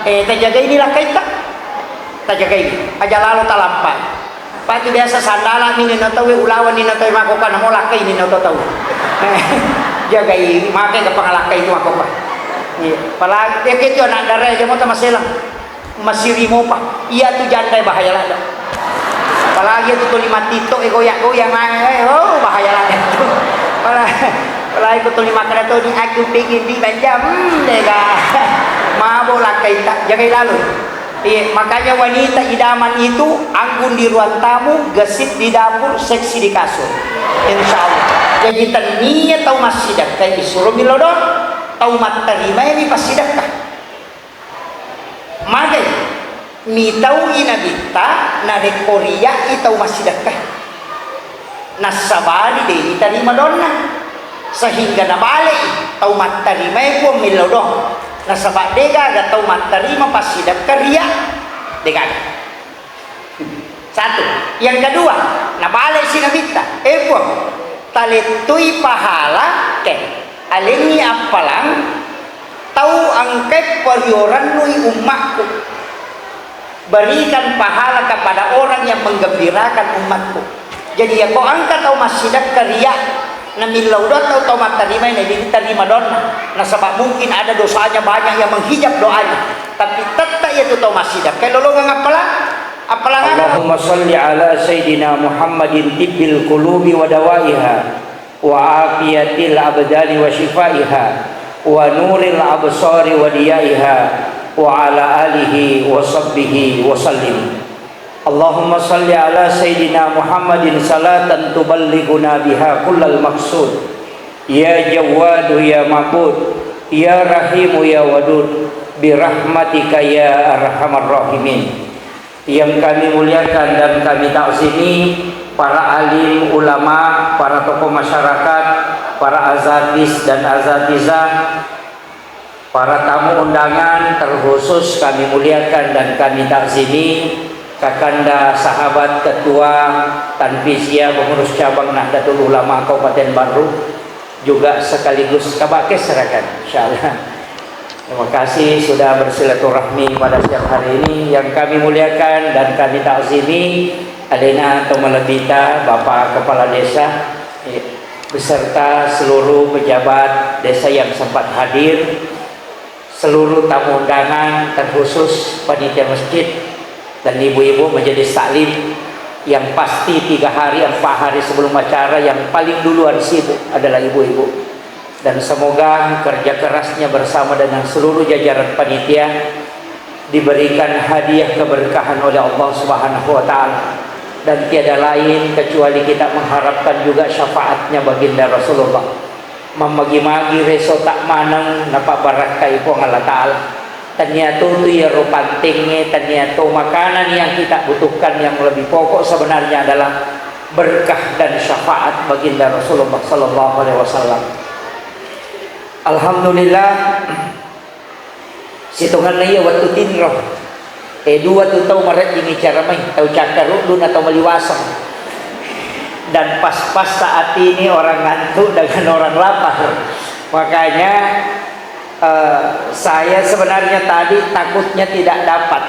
Terjaga inilah kita. Terjaga ini. Aja lalu talampai. Pati biasa sandala ini natawi ulawan ini natawi makokan mau lakai ini natawi. Jaga ini makai ke pangalakai itu makokan. Iya. Palagi dia gitu anak darah dia mau tamaselang. Masih rimo pak. Iya tu jandai bahaya lah. Apalagi itu tuh 5 tito goyak-goyang bahaya lah itu. Apalagi itu tuh 5 kena tuh di aku pingin di banjam dega. Mabok lakai tak jaga lalu. Iya, makanya wanita idaman itu anggun di ruang tamu, gesit di dapur, seksi di kasur. Insya Allah. Jadi taninya tahu masih sedekah disuruh milodon, tahu mat terima ini pas sedekah. Magai, mi tahu ina bita, nade Korea itu masih sedekah. Nasabari deh terima donna, sehingga nabalik tahu mat terima itu milodon. Nasabak dega gak tahu terima pas sedekah ria dega. Satu. Yang kedua, nabalik si nabita, taletui pahala ke alengi apalang tahu angket perioran nui umatku, berikan pahala kepada orang yang menggembirakan umatku. Jadi ya kau angkat tahu masjidat kerja namil laudot tahu tomat terima ini diterima donna. Nah sebab mungkin ada dosanya banyak yang menghijab doanya, tapi tetap ya tahu masjidat kalau lo nggak apalang Allahumma salli ala Sayyidina Muhammadin tibbil qulubi wa dawaiha wa afiyatil abdani wa shifaiha wa nuril absari wa diyaiha wa ala alihi wa sahbihi wa sallim. Allahumma salli ala Sayyidina Muhammadin salatan tuballighuna biha kullal maqsud ya Jawadu ya Ma'bud ya Rahimu ya Wadud birahmatika ya Arhamar Rahimin. Yang kami muliakan dan kami takzimi para alim ulama, para tokoh masyarakat, para azatis dan azatizah, para tamu undangan, terkhusus kami muliakan dan kami takzimi Kakanda sahabat ketua Tanfiziyah pengurus cabang Nahdlatul Ulama Kabupaten Bandung, juga sekaligus kabakes serahkan insyaallah. Terima kasih sudah bersilaturahmi pada siang hari ini. Yang kami muliakan dan kami takzimi Alena Tomalebita, Bapak Kepala Desa beserta seluruh pejabat desa yang sempat hadir, seluruh tamu undangan, terkhusus panitia masjid dan ibu-ibu majelis taklim yang pasti 3 hari 4 hari sebelum acara yang paling duluan sibuk adalah ibu-ibu. Dan semoga kerja kerasnya bersama dengan seluruh jajaran panitia diberikan hadiah keberkahan oleh Allah Subhanahu wa taala, dan tiada lain kecuali kita mengharapkan juga syafaatnya baginda Rasulullah. Memagi-magi reso tak manang napa barakai po Allah taala. Ternyata itu ya rupantingnya, ternyata makanan yang kita butuhkan yang lebih pokok sebenarnya adalah berkah dan syafaat baginda Rasulullah sallallahu alaihi wasallam. Alhamdulillah situngan na iya waktu tinroh dua tu tahu maret ini cara main tahu cakar rudun atau meliwasang, dan pas-pas saat ini orang ngantuk dengan orang lapar. Makanya saya sebenarnya tadi takutnya tidak dapat.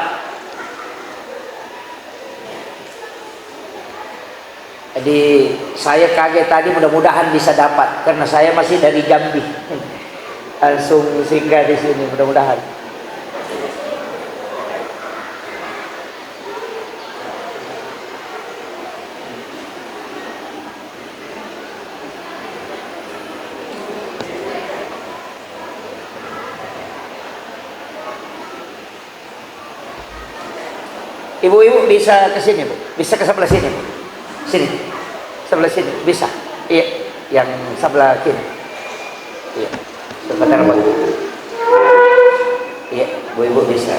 Jadi saya kaget tadi, mudah-mudahan bisa dapat karena saya masih dari Jambi. Langsung singgah di sini, mudah-mudahan. Ibu-ibu bisa ke sini, Bu. Bisa ke sebelah sini, Bu. Sini. Sebelah sini bisa. Iya, yang sebelah kiri. Iya. Sebentar, Bu. Iya, Bu-ibu bisa.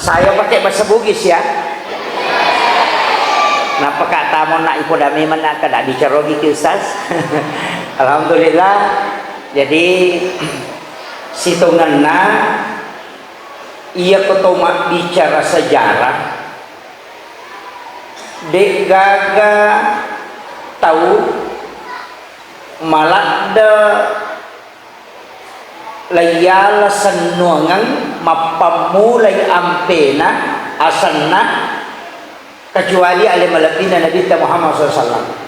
Saya pakai bahasa Bugis ya. Napa kata mau nak ipo dami mana kada dicarogi ki Ustaz. Alhamdulillah. Jadi situnganna ia ketoma bicara sejarah dek gaga tahu malakda layala senuangan mapamulay ampena asanna kecuali ale malapina Nabi Muhammad SAW.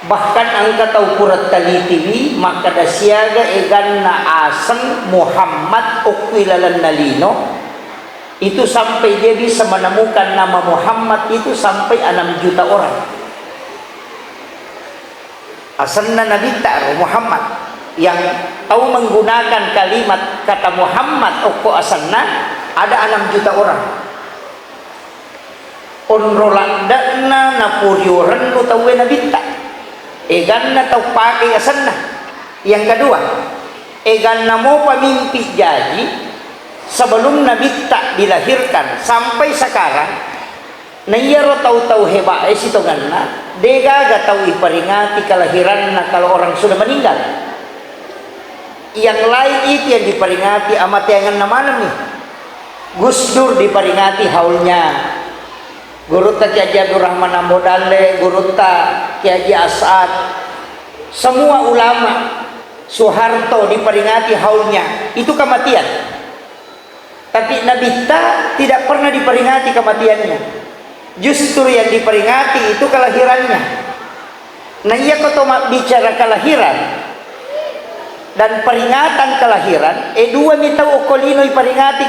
Bahkan angka tahu kurat talitiwi maka dasiaga egan na asan Muhammad ukwilalan nalino itu sampai dia bisa menemukan nama Muhammad itu sampai 6 juta orang. Asanna Nabi Muhammad yang tahu menggunakan kalimat kata Muhammad oko asanna ada 6 juta orang. Onrolandana na puriuran no tawe Nabi egan na tahu pakai asanna. Yang kedua, egan na mau pamimpi jadi sebelum Nabi dilahirkan sampai sekarang nayaro tahu-tahu hebat situ ganna dega ga tahu iperingati kelahiran kalau orang sudah meninggal. Yang lain itu yang diperingati amat yang nama nih. Gus Dur diperingati haulnya. Guru ta Kiai Abdul Rahman Ambodale, guru ta Kiai As'ad. Semua ulama Soeharto diperingati haulnya. Itu kematian. Tapi Nabi tidak pernah diperingati kematiannya. Justru yang diperingati itu kelahirannya. Nah iya kau bicara kelahiran dan peringatan kelahiran, dua mita ukolino peringati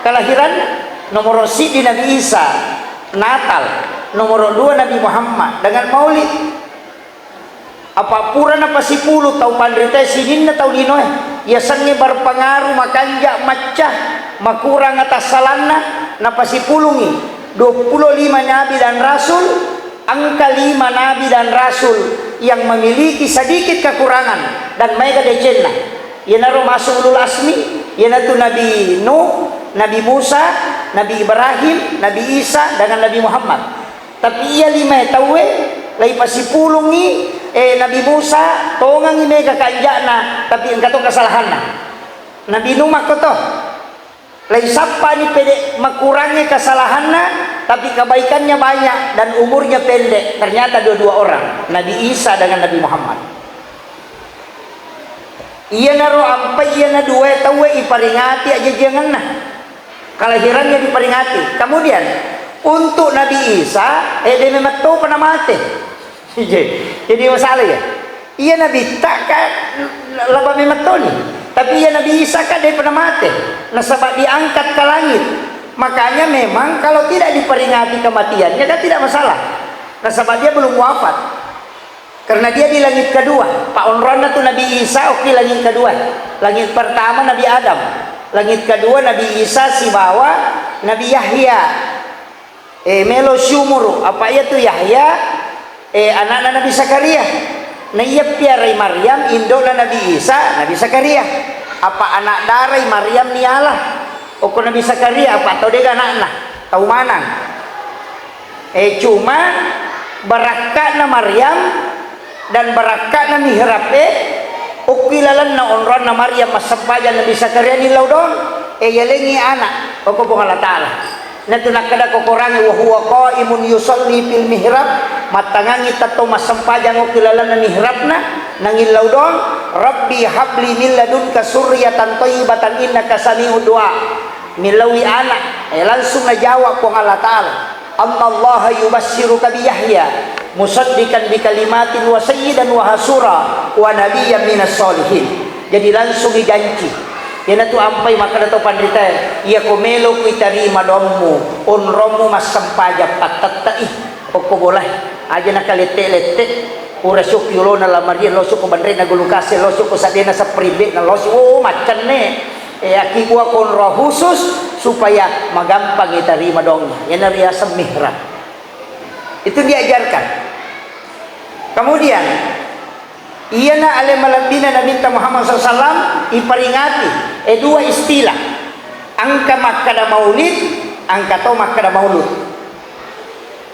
kelahiran. Nomor si di Nabi Isa Natal, nomor 2 Nabi Muhammad dengan Maulid. Apa pura na pasipuluh tau pandrita sinin na tau linoy. Ya sange berpengaruh makanja macah makurang atas salana na pasipulungi 25 nabi dan rasul. Angka 5 nabi dan rasul yang memiliki sedikit kekurangan dan mereka decenna. Yanaro masuk ulul asmi, yanatu Nabi Nuh, Nabi Musa, Nabi Ibrahim, Nabi Isa dengan Nabi Muhammad. Tapi ia 5 tawe lay pasipulungi Nabi Musa tongang imega kanjana tapi engkato kesalahanna. Nabi Nuh makoto lay sapa ni pede makurangnya kesalahanna tapi kebaikannya banyak dan umurnya pendek. Ternyata dua orang, Nabi Isa dengan Nabi Muhammad. Iya naro ampai iya na dua tawe iparingati aja jangan nah. Kelahirannya diperingati. Kemudian untuk Nabi Isa dia memang tahu pernah mati. Jadi masalah ya. Iya Nabi tak kan laba memang tahu nih. Tapi iya Nabi Isa kan dia pernah mati. Nah sebab diangkat ke langit. Makanya memang kalau tidak diperingati kematiannya kan tidak masalah. Nah sebab dia belum wafat. Karena dia di langit kedua. Pak Onrona tuh Nabi Isa oke langit kedua. Langit pertama Nabi Adam. Langit kedua Nabi Isa si bawa Nabi Yahya. Melo syumuru apa ya tuh Yahya anak Nabi Zakaria. Nah iya piarai Maryam indola Nabi Isa Nabi Zakaria. Apa anak darai Maryam nialah. Oko Nabi Zakaria apa tahu dia anak tahu mana. Cuma barakatna Maryam dan barakatna mihrab ukilalan na onron na Maryam masampajan Nabi Zakaria ni laudon yalengi anak oko Allah Ta'ala. Nanti nakada kokorangi wa huwa qaimun yusalli fil mihrab matangangi tato masampajan ukilalan na mihrabna nangil laudon rabbi habli min ladunka surriyatan thayyibatan innaka sami'ud du'a. Milawi anak langsung najawab ko Allah Ta'ala Allah yubassiruka bi Yahya musaddiqan bi kalimatin wa sayyidan wa hasura wa nabiyyan minas solihin. Jadi langsung dijanji yana tu ampai maka dato pandrita ia komelo ku itarima dommu onromu masampaja patatai pokko boleh aja nak lete ura syuk yulo na lamaria lo syuk bandre na gulukase lo syuk sadena sa pribe na lo syuk macan ne aki gua kon roh khusus supaya magampang itarima dong yana riasa mihrab itu diajarkan. Kemudian iya na ale malambina Nabi Muhammad SAW iperingati dua istilah angka makkada maulid angka to makkada maulud.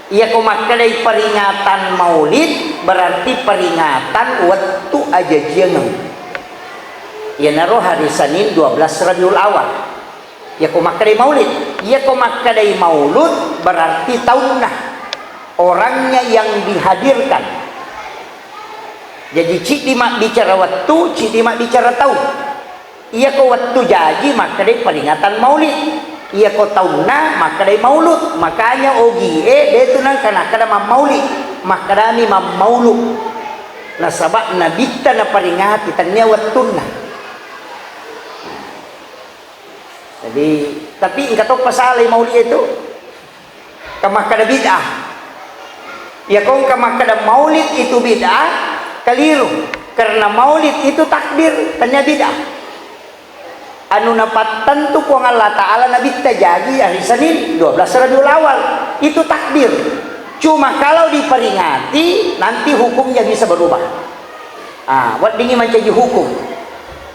Iya ko makkada peringatan maulid berarti peringatan waktu aja jeneng. Iya naro hari Senin 12 Rabiul Awal. Iya ko makkada maulid. Iya ko makkada maulud berarti tahun nah. orangnya yang dihadirkan. Jadi cik dimak bicara waktu, cik dimak bicara tahun. Iya ko waktu jadi maka dia peringatan maulid. Iya ko tahunna maka dia maulud. Makanya ogie dia tu nang kana kada maulid, maka dami maulud. Nah sabab nabi ta na peringati tanya waktuna. Jadi tapi enggak tahu pasal maulid itu kamak kada bid'ah. Ya kong kamak kada maulid itu bid'ah. Keliru, karena maulid itu takbir, tanya bid'ah. Anu napat tentu kuang Allah Ta'ala Nabi tajagi hari Senin 12 Rabiul Awal itu takbir. Cuma kalau diperingati nanti hukumnya bisa berubah. Wat dingin mencaji hukum.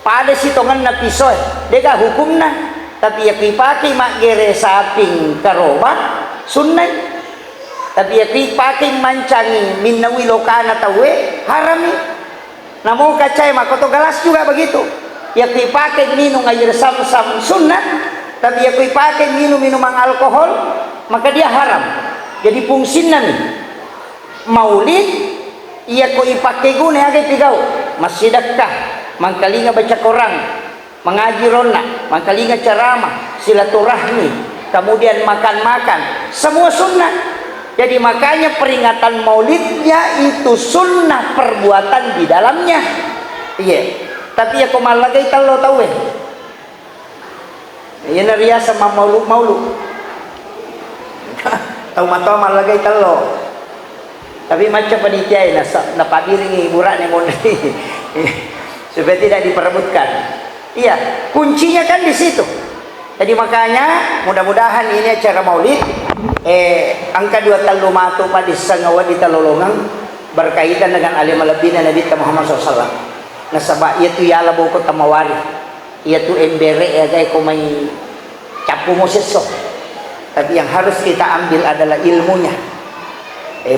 Pada sitongan na pisoy, deka hukumna. Tapi ya kipaki mak gere saping karoba sunnah. Tapi ya pakai mancangi minawi lokana tawe harami. Namun kacai makoto galas juga begitu. Ya pakai minum air sam-sam sunnah. Tapi ya pakai minum alkohol maka dia haram. Jadi fungsinya nih maulid iya ko ipakai guna agak pigau masih dekat mangkalinga baca Quran mengaji rona mangkalinga ceramah silaturahmi kemudian makan-makan semua sunnah. Jadi makanya peringatan maulidnya itu sunnah perbuatan di dalamnya. Iya. Tapi ya komal lagi kalau tahu ya naria sama maulud. Tahu mata mal lagi kalau. Tapi macam panitia na pabiring burak yang mondai. Supaya tidak diperebutkan. Iya, kuncinya kan di situ. Jadi makanya mudah-mudahan ini acara maulid angka 2 talumatu pada sangawa di talolongan berkaitan dengan alim alabina Nabi Muhammad SAW. Nasabak ia tu yala boko tamawari, ia tu embere ya gay kumay capu mo sesok. Tapi yang harus kita ambil adalah ilmunya,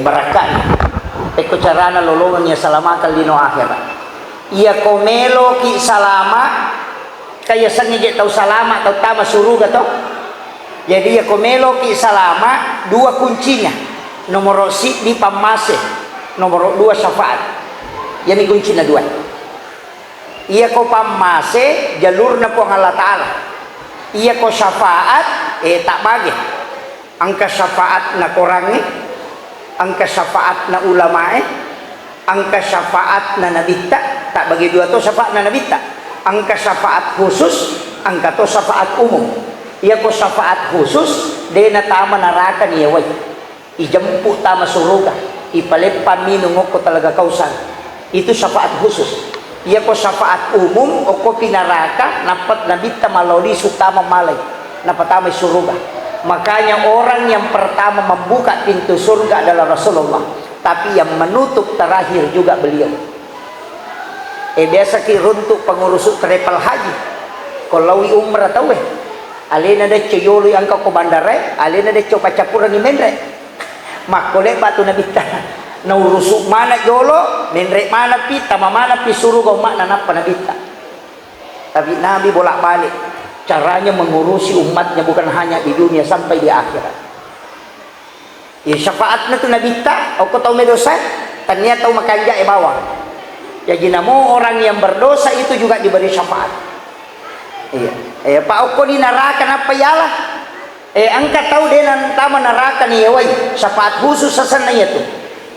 barakah. Peko carana lolongan niya salama kalino akhirat. Ia komelo ki salama. Kaya sangi je tau salama tau tama suruga to. Jadi ya komelo ki salama dua kuncinya. Nomor si di pamase, nomor 2 syafaat. Yani kuncinya 2. Iya ko pamase jalur na po Allah Ta'ala. Iya ko syafaat tak bagi. Angka syafaat na korangi, angka syafaat na ulamae, angka syafaat na nabita, tak bagi 2 to syafaat na nabita. Angka syafaat khusus, angka to syafaat umum. Ia ko syafaat khusus, dia na tama naraka niya way. Ijampu tama suruga, ipalepan minungok ko talaga kausan. Itu syafaat khusus. Ia ko syafaat umum, o ko pinaraka, napat nabita maloli sutama malay, napatama suruga. Makanya orang yang pertama membuka pintu surga adalah Rasulullah, tapi yang menutup terakhir juga beliau. Biasa ki runtuk pengurus trepal haji kalau umrah tahu alena de coyolo yang kau bandara alena de coba capuran ni mendre makole batu nabita na urusuk mana jolo mendre mana pi tama mana pi suruh kau makna napa nabita. Tapi Nabi bolak-balik caranya mengurusi umatnya bukan hanya di dunia sampai di akhirat. Ya syafaatnya tu nabita kau tahu medosa tanya tahu makanja bawah. Jadi namo orang yang berdosa itu juga diberi syafaat. Iya. Pak Oko ni neraka apa yalah? Angkat tahu dia nantama neraka ni yawai. Syafaat khusus sasana itu.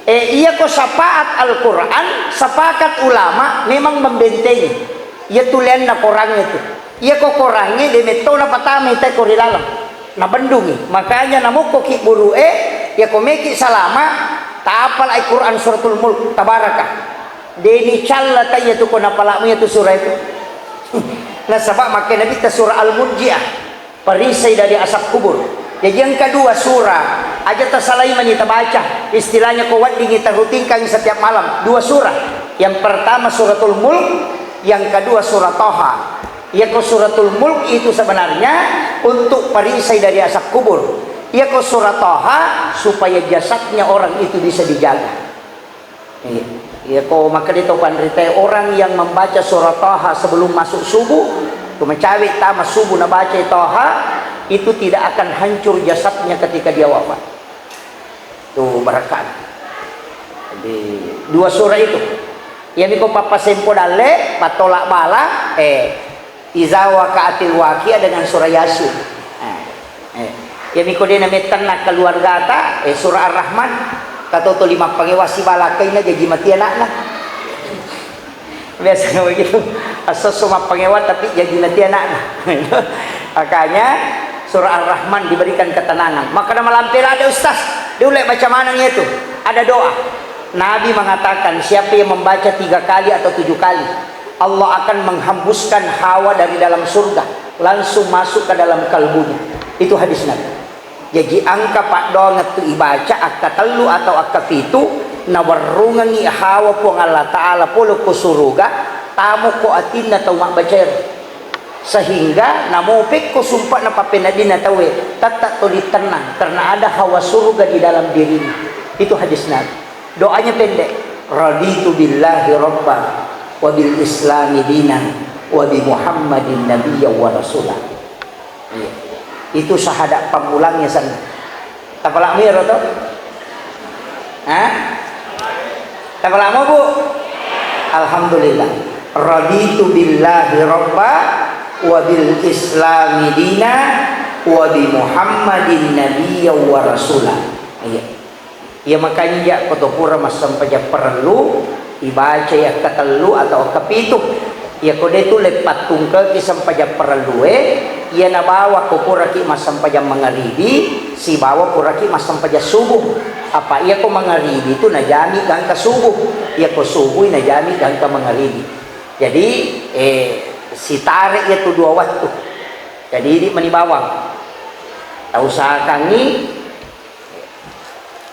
Iya ko syafaat Al-Quran, sepakat ulama memang membentengi. Ia tulian na korang itu. Iya ko korangnya dia meto na patama ita ko rilalang. Na bendungi. Makanya namo ko ki buru ya ko meki salama tapal ay Quran suratul Mulk tabarakah. Deni calla tanya tu ko napalamu itu surah itu. Nah sebab makin Nabi ta surah Al-Murji'ah, perisai dari asap kubur. Jadi yang kedua surah aja tersalai kita baca. Istilahnya ko wat kita rutinkan setiap malam 2 surah. Yang pertama suratul Mulk, yang kedua surah Toha. Ya ko suratul Mulk itu sebenarnya untuk perisai dari asap kubur. Ya ko surah Toha supaya jasadnya orang itu bisa dijaga. Ya kau maka itu pandrite orang yang membaca surah Toha sebelum masuk subuh, mencari tamat subuh na baca Toha itu tidak akan hancur jasadnya ketika dia wafat. Tuh barakat. Jadi dua surah itu. Yang ko papasempo dale patolak bala iza waqa'atil waqi'ah dengan surah Yasin. Yang ko din na tenang keluarga ta surah Ar-Rahman katoto 5 pangewasi balakay na jadi mati anak na. Biasa begitu. Asal semua pangewat tapi jadi mati anak na. Makanya surah Ar-Rahman diberikan ketenangan. Maka malam tela ada ustaz, diulek baca mananya itu. Ada doa. Nabi mengatakan siapa yang membaca 3 kali atau 7 kali, Allah akan menghembuskan hawa dari dalam surga, langsung masuk ke dalam kalbunya. Itu hadis Nabi. Jadi angka pak doa ngetu ibaca akka telu atau akka pitu nawarungangi hawa po Allah Ta'ala polo ko suruga tamu ko atin na tawag bacer. Sehingga namupik ko sumpah na papenadin na tawe tatak tulit tenang karena ada hawa surga di dalam dirinya. Itu hadis Nabi. Doanya pendek, raditu billahi rabban wa bil islami dinan wa bi muhammadin nabiyya wa rasulah. Iya. Itu syahadat pemulangnya sana. Tapalak mir atau? Hah? Tapalak mau bu? Alhamdulillah. Raditu billahi rabban wa bil islami dinan wa bi muhammadin nabiyya wa rasulah. Iya. Ya makanya ya kotopura masam paja perlu ibaca ya katelu atau kapitu ya kode itu lepat tungkel kisam paja perlu ya nabawa kopura ki masam paja mengaribi si bawa pura ki masam paja subuh apa iya ko mengaribi itu najami gangka subuh ya ko subuh najami gangka mengaribi jadi si tarik itu 2 waktu jadi di menibawang tahu sakangi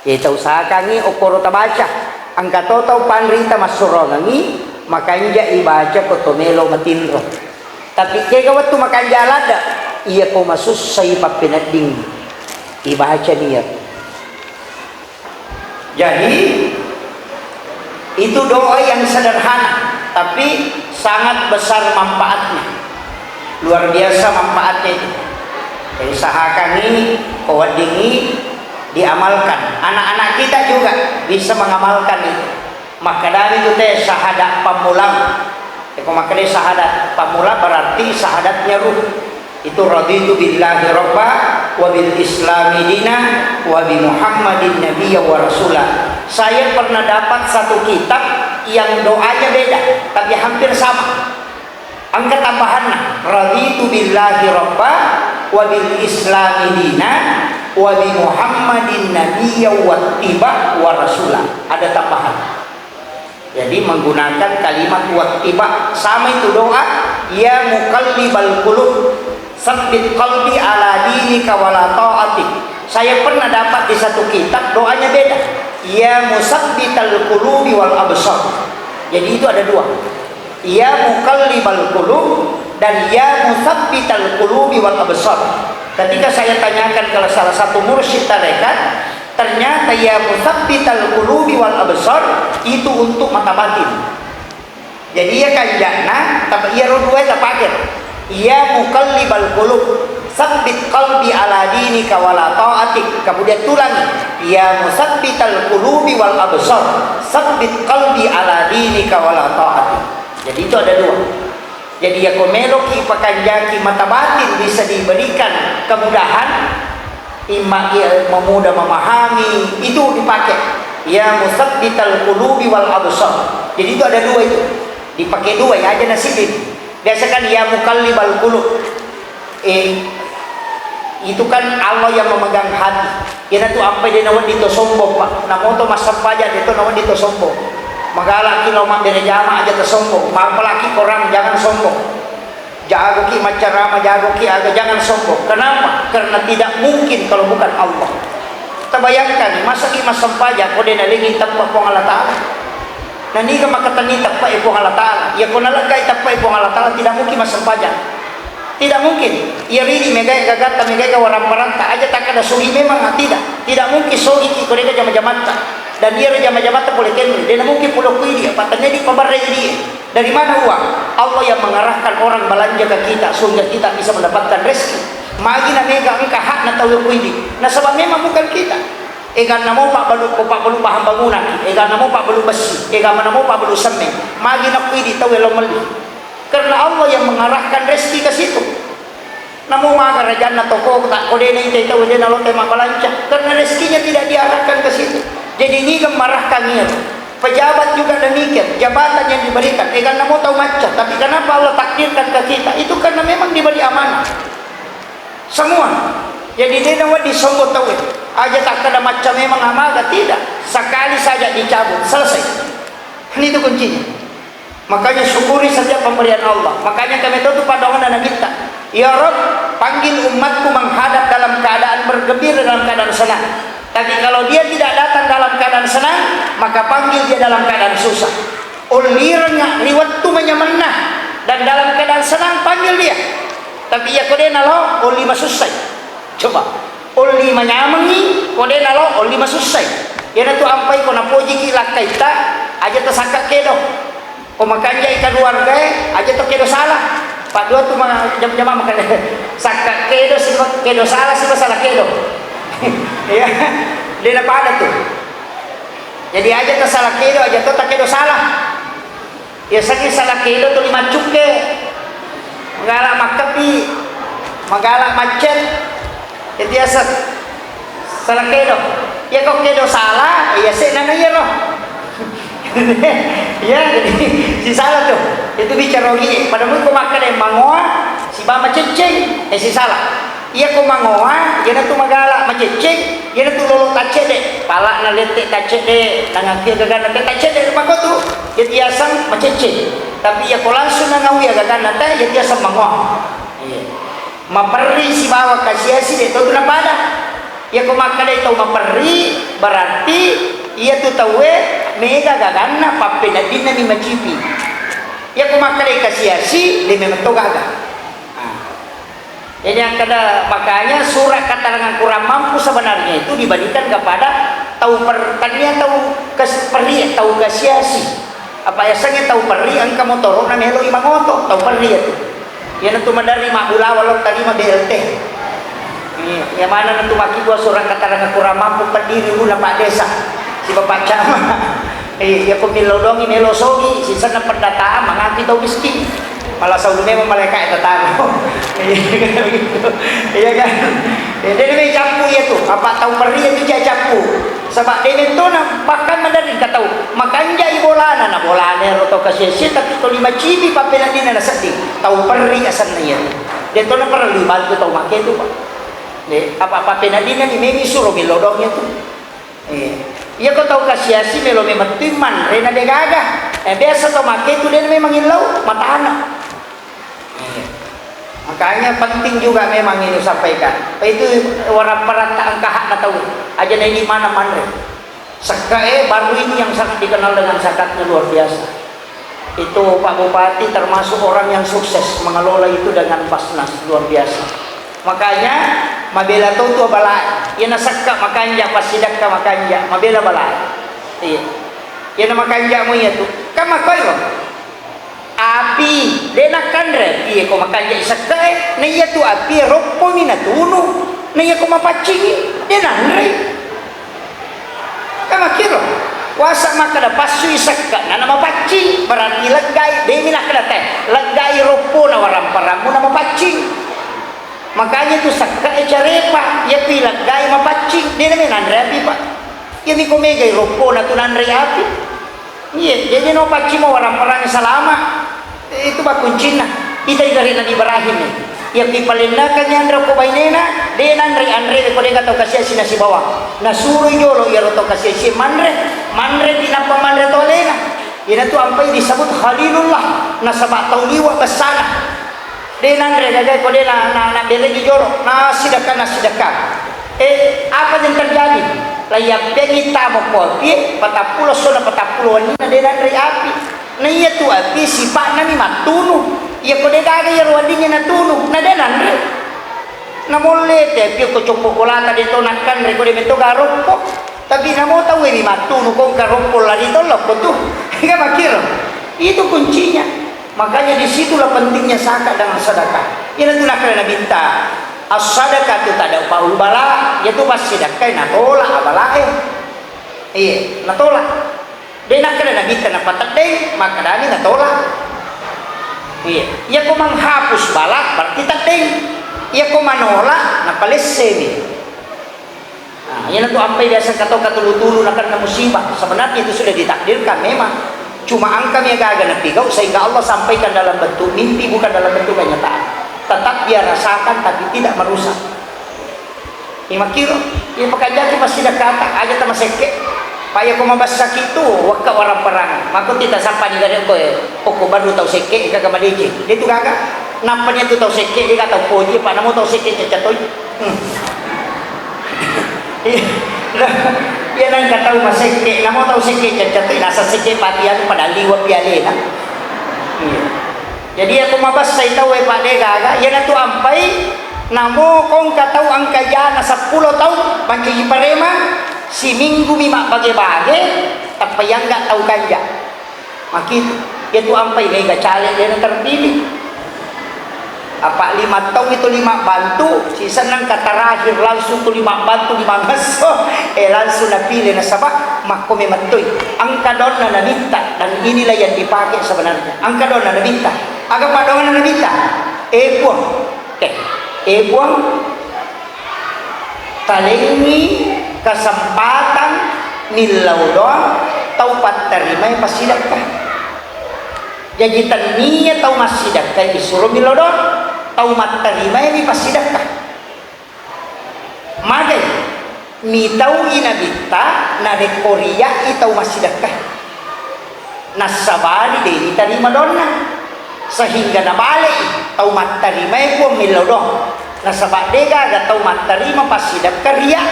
kita usahakan ni okoro tabaca angka totau panrita masurongangi makanya ibaca ko tomelo matinro tapi kaya waktu makan jalada iya ko masus say papinading ibaca niya. Jadi itu doa yang sederhana tapi sangat besar manfaatnya, luar biasa manfaatnya itu. Jadi usahakan ini kawadingi diamalkan, anak-anak kita juga bisa mengamalkan itu. Maka dari itu teh syahadat pamulang. Maka dari syahadat pamulang berarti syahadatnya ruh. Itu raditu billahi rabba wa bil islami dina wa bi muhammadin nabiyya wa rasulah. Saya pernah dapat satu kitab yang doanya beda tapi hampir sama. Angka tambahannya raditu billahi rabba wa bil islami dina wa bi muhammadin nabiyya wa tiba wa rasulah. Ada tambahan. Jadi menggunakan kalimat wa tiba sama itu doa ya muqallibal qulub sabbit qalbi ala dinika wa la ta'atik. Saya pernah dapat di satu kitab doanya beda ya musabbital qulubi wal absar. Jadi itu ada 2 ya muqallibal qulub dan ya musabbital qulubi wal absar. Ketika saya tanyakan ke salah satu mursyid tarekat, ternyata ya musabbital qulubi wal absar itu untuk mata batin. Jadi ya kanjana tapi ya rodua tak pakai. Ya muqallibal qulub sabbit qalbi ala dinika wa la ta'atik. Kemudian tulangi ya musabbital qulubi wal absar sabbit qalbi ala dinika wa la ta'atik. Jadi itu ada 2. Jadi ya komelo ki pakanjaki mata batin bisa diberikan kemudahan imma memudah memahami itu dipakai ya musabbital qulubi wal absar. Jadi itu ada 2 itu dipakai 2 ya aja nasibin. Biasakan ya muqallibal qulub itu kan Allah yang memegang hati. Kena tu apa dia nawan dito sombong pak. Namo to masampaja dito nawan dito sombong. Magalaki lo mak dari jama aja tersombong. Apalagi orang jangan sombong. Jago ki macarama jago ki aga jangan sombong. Kenapa? Karena tidak mungkin kalau bukan Allah. Terbayangkan masa ki masampaja ko din nalingi tappa po Allah Taala. Nani ka makatani tappa po Allah Taala. Ya ko nalagay tappa po Allah Taala tidak mungkin masampaja. Tidak mungkin. Ia rini megay gagata megay ka warang paranta aja tak ada sugi memang tidak mungkin sugi ki ko din jama-jamata. Dan dia jama-jamata boleh kendri. Dia mungkin pulau kuidi patanya di pabarnya dia. Dari mana uang? Allah yang mengarahkan orang belanja ke kita sehingga kita bisa mendapatkan rezeki. Magi na mega engka hak na tahu kuidi. Nah sebab memang bukan kita. Egan namo pak balu bahan bangunan, egan namo pak balu besi, egan namo pak balu semen. Magi nak pidi tahu elomeli. Karena Allah yang mengarahkan rezeki ke situ. Namo maga rajana toko tak kode ni tahu dia nalo tema balanca. Karena rezekinya tidak diarahkan ke situ. Jadi ini gemarahkan dia. Pejabat juga demikian, jabatan yang diberikan. Egan namo tahu macam, tapi kenapa Allah takdirkan ke kita? Itu karena memang diberi amanah. Semua. Jadi dia nak disambut tahu. Aja tak ada macam memang amaga, tidak. Sekali saja dicabut, selesai. Ini itu kuncinya. Makanya syukuri setiap pemberian Allah. Makanya kami tutup pada orang dan minta, ya Rob, panggil umatku menghadap dalam keadaan bergembira, dalam keadaan senang. Tapi kalau dia tidak datang dalam keadaan senang, maka panggil dia dalam keadaan susah. Ulirnya liwat tu menyemenah, dan dalam keadaan senang panggil dia. Tapi ya kode nalo uli masusai. Coba uli menyamangi kode nalo uli masusai. Ya tu ampai ko na poji kila kaita aja tersangka kedo. Ko makanya ikan warga aja to kedo salah. Pak dua tu jam-jam makan sakka kedo si kedo salah si salah kedo. Ya, dia nak ada tu. Jadi aja tu salah kedo aja tu tak kedo salah. Ya sakit salah kedo tu 5 cuke. Magalak makapi, magalak macet. Jadi asal salah kedo. Ya kok kedo salah, ya sih nana ya loh. Ya jadi si salah tuh. Itu bicara gini. Padahal kau makan yang mangoa, si bama ceceng, si salah. Iya ko mangoa, yana tu magala macecek, yana tu lolo tace de, pala na lete tace de, nangakir gagana de tace de pako tu, jadi asam macecek. Tapi ya ko langsung nangawi gagana de, jadi asam mangoa. Iya. Maperi si bawa kasiasi de, tu na pada. Ya ko makade itu maperi, berarti iya tu tawe mega gagana pape na dina mi macipi. Ya ko makade kasiasi, de memang gaga. Jadi yang kada makanya surat keterangan kurang mampu sebenarnya itu dibandingkan kepada tahu pertanian tahu peri tahu kasiasi apa ya sangat tahu peri angka motor na melo imangoto tahu peri itu yang itu mandari mahula walau tadi mah BLT yang mana itu maki gua surat keterangan kurang mampu pendiri guna Pak Desa si Bapak Camat ya pemilodongi melosogi si sana pendataan mengaki tahu miskin malah sebelumnya mereka tetangga iya kan dia ini capu ya tuh apa tahu peri itu capu sebab dia itu bahkan mandari nggak tahu makanya ibolana na bolana roto kasih tapi kalau 5 cibi papelan ini na sedih tahu peri asalnya dia tuh na perlu bantu tahu makai itu pak apa penadina ni memi suruh milodongnya tuh iya kau tahu kasiasi melo memang timan rena de gaga biasa tahu makai itu dia memang ilau mata anak. Makanya penting juga memang ini sampaikan. Itu orang perata angka hak tahu. Aja ini mana mana. Sekae baru ini yang sangat dikenal dengan zakatnya luar biasa. Itu Pak Bupati termasuk orang yang sukses mengelola itu dengan pasnas luar biasa. Makanya mabela tahu tu balai. Ia nasakka makanya pasidakka makanya mabela balai. Iya. Ia nama kanja mo itu. Kama koyo. Api denakan re ko makanya isakay na iya tu api rokpo ni natuno na iya ko mapacing denanre kama kiro wasa makada pasu isakka na mapacing berarti lagay de minakada te lagay rokpo na waram-param mo na mapacing makanya tu sakka carepa ya pi lagay mapacing de na minanre api pa ya mi ko megay rokpo na tunanre api iya jadi no pacing mo waram-param salama itu bak kuncina kita dari Nabi Ibrahim yang dipalindakan yang andra ko bainena denan ri andre ko denga to kasih si bawah nasuru jolo ya to kasih si manre di napa manre tolena ina tu ampai disebut Khalilullah nasaba tauliwa besana denan re gagai ko dena na bele di jolo nasidaka apa yang terjadi layak pengi tamo ko pi patapulo sona patapulo ni denan re api na iya tu api sifat nami matunu iya ko de gaga ya ruandinya natunu na denan re na molle te pi ko chopo kolata de tonakan re ko de mento garokko tapi na mo tahu ni matunu ko garokko la dito lo ko tu enggak makir itu kuncinya makanya disitulah pentingnya zakat dan sedekah ini tu nak kena minta as-sadaqah tu tada paul bala ya tu pasidakah na tolak abala iya na tolak dia nak kena nabi tanah patadeng maka dani na tolak iya ya ko menghapus bala berarti tadeng ya ko manolak na palesemi. Nah, yan itu apa biasa kata tulu-tulu nak kena musibah. Sebenarnya itu sudah ditakdirkan memang. Cuma angka yang agak napigau sehingga Allah sampaikan dalam bentuk mimpi bukan dalam bentuk kenyataan. Tetap dia rasakan tapi tidak merusak. Ima kiro, ia pakai jati masih dah kata aja sama seke. Paya ko mabas sakit tu waka orang perang. Maka kita sampai ni gade ko poko baru tahu seke ka kamadiji. Dia tu gagak. Nampaknya tu tahu seke dia kata poji pak namo tahu seke cacatoy. Ia nang katahu maseke namo tahu seke cacatoy nasa seke patian pada liwa piale na. Jadi aku mabas saya tahu pak dia gagak. Ia na tu ampai namo kong katahu angka jana 10 tahun panci parema si minggu mima bage-bage tapi yang enggak tahu kanja makin itu ampai mega caleg dia terpilih apa 5 tahun itu 5 bantu sisa nang terakhir langsung tu 5 bantu 5 ngaso langsung napilih na sabak mako mematoy angka don na nabita dan inilah yang dipakai sebenarnya angka don na nabita agak padongan na nabita buang buang talengi kesempatan milau doang taupat terima pasidakah jadi tania tau masidakah disuruh milau doang taumat terima ini pasidakah made mi tau inabita na rekoria itau masidakah nasabali de terima donna sehingga nabalik taumat terima itu milau doang nasabak dega ga taumat terima pasidakah ria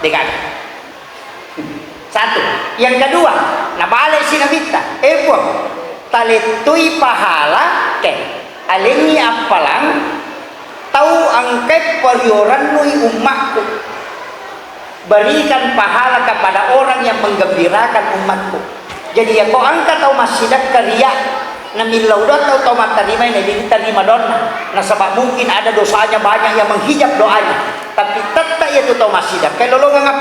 dega. Satu. Yang kedua, nabalik si nabita. Buang taletui pahala alengi apalang tahu angket perioran nui umatku. Berikan pahala kepada orang yang menggembirakan umatku. Jadi ya kau angkat tahu masjidat karya namilau dot tahu terima ini diterima dona. Nah sebab mungkin ada dosanya banyak yang menghijab doanya. Tapi tetap itu tahu masjidat. Kalau lolongan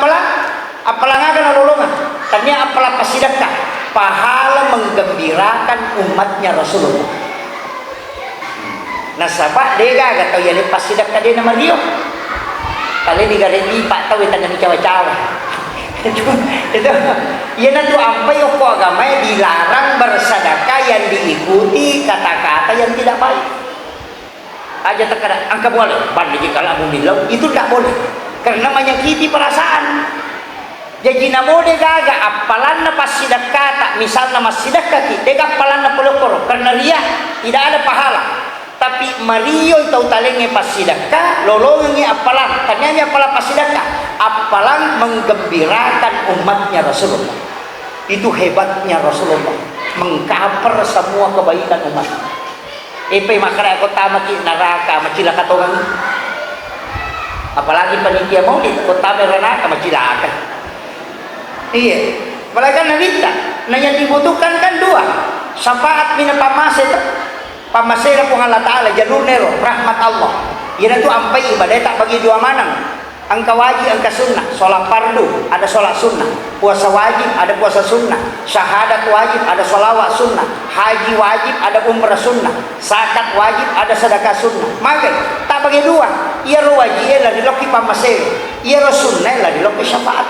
apalang akan lolongan. Tanya apalah pasidakah pahala menggembirakan umatnya Rasulullah. Nah sebab dega kata ya le pasidakah dia nama dia. Kali ni gare ni pak tahu tanya ni cawa-cawa. Itu ya nanti apa yang kau agama dilarang bersedekah yang diikuti kata-kata yang tidak baik. Aja terkadang angka boleh balik kalau abu bilang itu tidak boleh karena menyakiti perasaan. Jadi namo de gaga apalan na pasidakah tak misalnya masidakah kita apalan na pelokoro karena ria tidak ada pahala. Tapi Mario tahu talenge pasidakah lolongi apalan tanyanya apalan pasidakah apalan menggembirakan umatnya Rasulullah. Itu hebatnya Rasulullah mengcover semua kebaikan umat. Makara kota maki neraka macila katongan. Apalagi panitia maulid kota neraka macila akan. Iya, apalagi nabita. Nah yang dibutuhkan kan dua. Syafaat mina pamasera po Allah Ta'ala jalur nero rahmat Allah. Yan itu ampai ibadah tak bagi dua manang. Angka wajib, angka sunnah. Sholat fardu, ada sholat sunnah. Puasa wajib, ada puasa sunnah. Syahadat wajib, ada sholawat sunnah. Haji wajib, ada umrah sunnah. Zakat wajib, ada sedekah sunnah. Maka tak bagi dua. Ia wajib lah diloki pamasera. Ia sunnah lah diloki syafaat.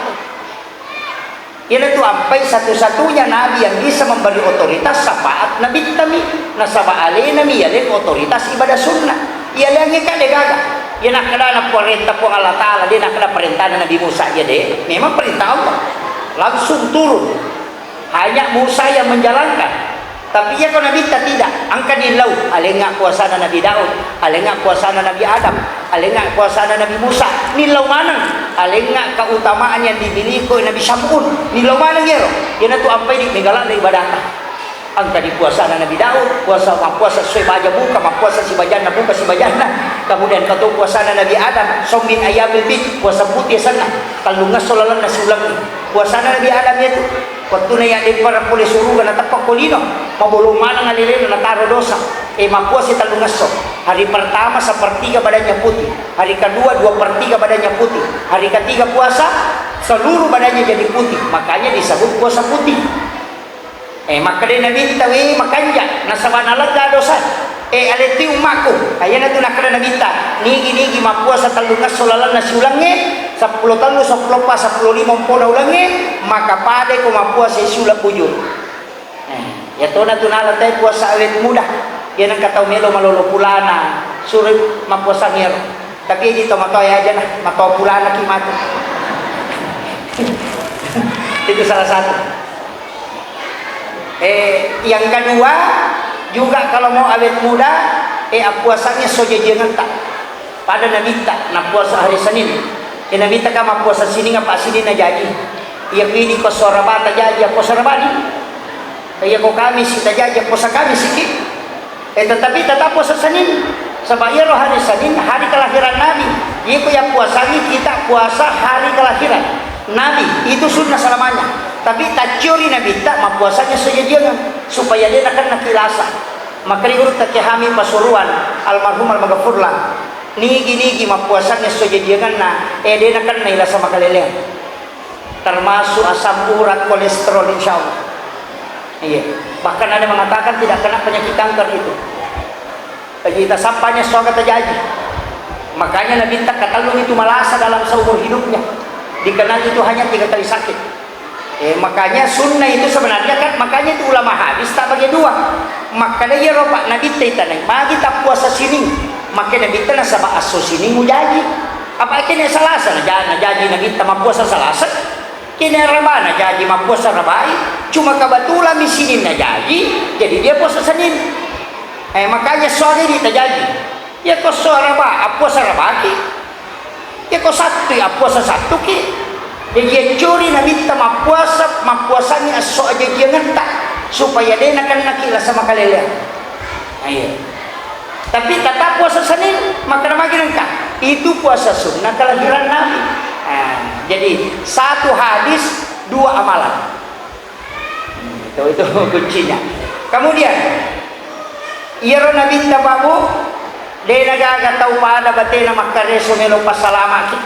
Ia itu ampai satu-satunya nabi yang bisa memberi otoritas syafaat nabi kami. Nasaba alai nabi yang otoritas ibadah sunnah. Ia yang ikan degaga. Ia nak kena perintah pun Allah Ta'ala. Dia nak kena perintah Nabi Musa ya deh. Memang perintah Allah. Langsung turun. Hanya Musa yang menjalankan. Tapi ya kalau Nabi tidak. Angka di laut. Alengak kuasa Nabi Daud. Alengak kuasa Nabi Adam. Alengak kuasa Nabi Musa. Nilau mana? Alengak keutamaan yang dimiliki Nabi Syam'un. Nilau mana ya? Ia tu apa ini? Megalang dari ibadah. Angka di puasa Nabi Daud, puasa sesuai baja buka, puasa si bajana buka si bajana. Kemudian kata puasa Nabi Adam, somin ayamil bid, puasa putih sana. Kalau ngas solalan nasi ulang ni. Puasa Nabi Adam itu, waktu na yang para polis suruh na tapak kolino, mabulong mana ngalilin na taro dosa. Mapuasa talungas so. Hari pertama sepertiga badannya putih, hari kedua 2/3 badannya putih, hari ketiga puasa seluruh badannya jadi putih, makanya disebut puasa putih. Maka dia nabi tahu makanya nasabana lega dosa. Aleti umaku ayana tu nakana nabi ta nigi mapuasa talungas solalan nasi ulangnya 10 talu 10 pas 10 lima pona ulangnya maka pade ko mapuasa isula bujur. Ya tona tunala tay puasa awet muda. Yan ang kataw melo malolo pulana surit mapuasa ngero. Tapi dito matoy aja na matoy pulana kimato. Itu salah satu. Yang kedua juga kalau mau awet muda puasanya sojejengan tak pada nabita na puasa hari Senin. Nabita ka mapuasa sini nga pa sini na jadi. Iya pili ko sorabata jadi po sorabani. Kaya ko kami si tajaja po sa kami sikit. Tetapi tetap puasa Senin. Sebab ia hari Senin hari kelahiran Nabi. Ia yang puasanya kita puasa hari kelahiran Nabi. Itu sunnah selamanya. Tapi tak curi Nabi tak puasanya sejajangan supaya dia akan nakilasa. Maka diurut tak kehami pasuruan almarhum al-maghfurlah. Nigi puasanya sejajangan dia akan nakilasa makaleleng. Termasuk asam urat, kolesterol insyaallah. Iya. Bahkan ada mengatakan tidak kena penyakit kanker itu. Kita sampahnya soal terjadi. Makanya Nabi tak katalung itu malasa dalam seumur hidupnya. Dikenal itu hanya 3 kali sakit. Makanya sunnah itu sebenarnya kan makanya itu ulama hadis tak bagi dua. Makanya ya roba Nabi tanai magi tak puasa sini. Makanya Nabi tanah sama aso sini mau jadi. Apa kini Selasa nah jadi Nabi tak puasa Selasa. Kini Rabana jadi puasa Rabai. Cuma kebetulan di sini nah jadi dia puasa Senin. Makanya sore ini terjadi. Ya kau sore puasa Rabaki. Ya kau Sabtu puasa Sabtu ki. Dia curi Nabi ta mapuasanya aso aja jangan tak supaya dia akan nakila sama kalelean. Iya. Tapi kata puasa Senin maka nama nangka itu puasa sunnah kelahiran Nabi. Jadi satu hadis 2 amalan. Itu kuncinya. Kemudian iro Nabi tababu dia nagaga tau pada batena makareso melo pasalama ki.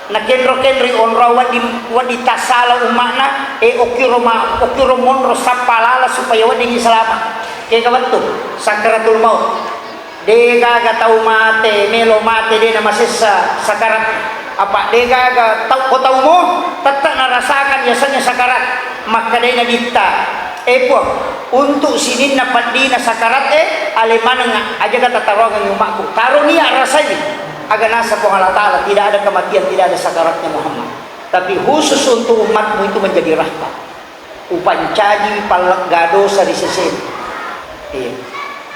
Nakendro-kendri onra wadi tasala umakna okiro monro sapalala supaya wadi selamat. Kaya kabantu sakaratul maut. Dia gaga tau mate melo mate dia nama sesa sakarat apa dia gaga tau ko tau mo tetap narasakan biasanya sakarat maka dia nabita untuk sini dapat dina sakarat alemana aja kata tarongan umakku taruh niya rasanya agar nasa po Allah Ta'ala tidak ada kematian, tidak ada sakaratnya Muhammad. Tapi khusus untuk umatmu itu menjadi rahmat. Upancaji palagado sa risesen.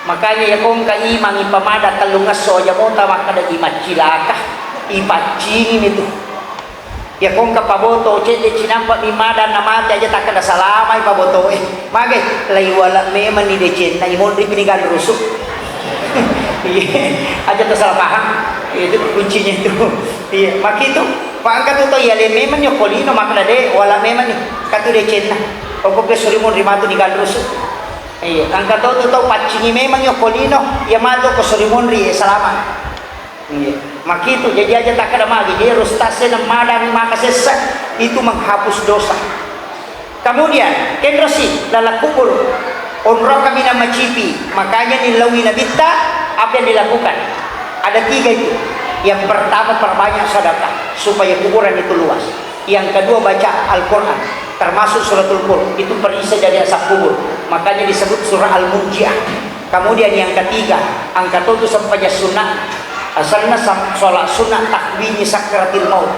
Makanya ya kung kaimang ipamada talungas soya mo tawag kada imat cilaka ipacingin itu. Ya kung kapaboto cete cinampa imada namati aja tak kada salama ipaboto magay laywala meman ni decen na imon ri pinigan rusuk. Aja tersalah paham itu kuncinya itu. Iya mak itu pangkat itu ya le memang yo kolino makna de wala memang nih katu de cena pokok surimon rimatu di gandrus. Iya angkat itu to pacingi memang yo kolino ya mato ko surimon ri selama. Iya mak itu jadi aja tak ada magi dia rustase na madang makasesa itu menghapus dosa. Kemudian kendrosi dalam kubur onro kami nama cipi makanya nilawi nabita apa yang dilakukan ada 3 itu. Yang pertama perbanyak sedekah supaya kuburan itu luas. Yang kedua baca Al-Quran termasuk suratul Qur itu perisai dari asap kubur makanya disebut surah Al-Munjiah. Kemudian yang ketiga angkat itu sampai sunnah asalnya sholat sunnah takwini sakratil maut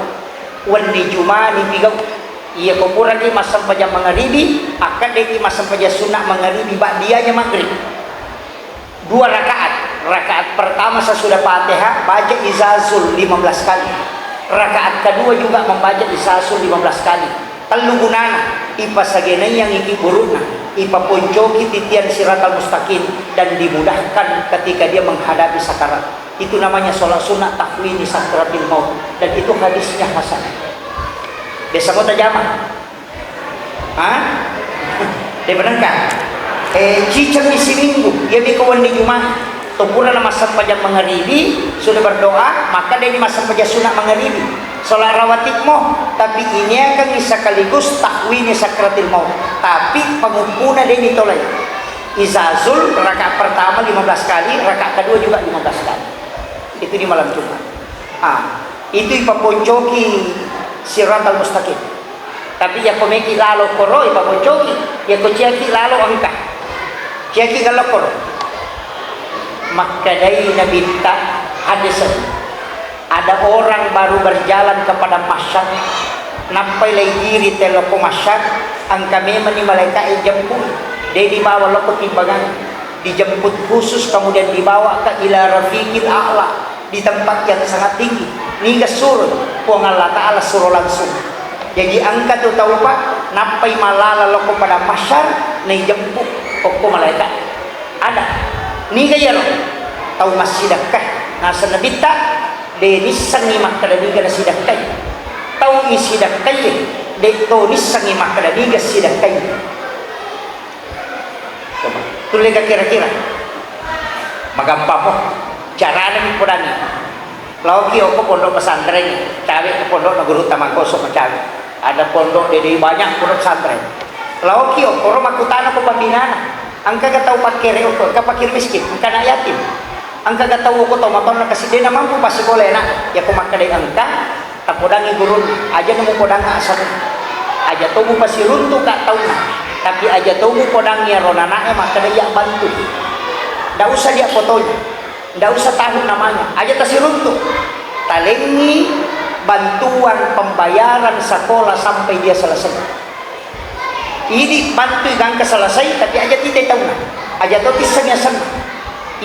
wandi jumani bigau iya kuburan ini masam pada maghribi akan dia masam pada sunnah maghribi ba'diyahnya maghrib 2 rakaat pertama sesudah Fatihah baca izazul 15 kali. Rakaat kedua juga membaca izazul 15 kali. Talungunana ipa sagenay yang iki buruna ipa poncoki titian siratal mustaqim dan dimudahkan ketika dia menghadapi sakarat. Itu namanya sholat sunnah takwini sakratil maut dan itu hadisnya hasan. Desa kota jamaah. Dia benarkah? Cicang isi minggu, ya mi kawan di Jumat. Tumpuna nama sampajang mengeribi sudah berdoa maka dia di masa sampajang sunat mengeribi sholat rawatib mo tapi ini akan sekaligus takwini sakratil maut tapi pengumpuna dia ditolak izazul rakaat pertama 15 kali rakaat kedua juga 15 kali itu di malam Jumat itu ipaponcoki siratal mustaqim tapi ya komeki lalo koro ipaponcoki ya kociaki lalo angka ciaki lalo koro maka dari Nabi tak hadis ada orang baru berjalan kepada masyarakat nampai lagi diri teloko masyarakat angka memang ni malaikat jemput dia dibawa loko timbangan dijemput khusus kemudian dibawa ke ila rafiqil a'la di tempat yang sangat tinggi ni surut puang Allah Ta'ala suruh langsung jadi angka tu tahu pak nampai malala loko pada masyarakat ni jemput pokok malaikat ada ni kaya lo tahu masih dakah nasa nabita de nisangi makadaniga na sidakay tahu isi dakay de to nisangi makadaniga sidakay coba tuloy ka kira-kira magampa mo cara na mipurani lagi ako pondok pesantren cari ke pondok na guru taman kosong cari ada pondok de banyak pondok pesantren lagi ako makutana ko pambinana ang kagataw pakire ko kapakir miskin ang kana yatim ang kagataw ko to maton na kasi di naman po pasi boleh na ya kumakaday angka tapodangi gurun aja namo podang asal aja to mo pasi runto ka taw na tapi aja to mo podang ya ronana makaday ya bantu da usah dia fotonya da usah tahu namanya aja tasi runto talengi bantuan pembayaran sekolah sampai dia selesai ini bantu gang keselesai tapi aja tidak tahu nah aja tahu tisangnya sana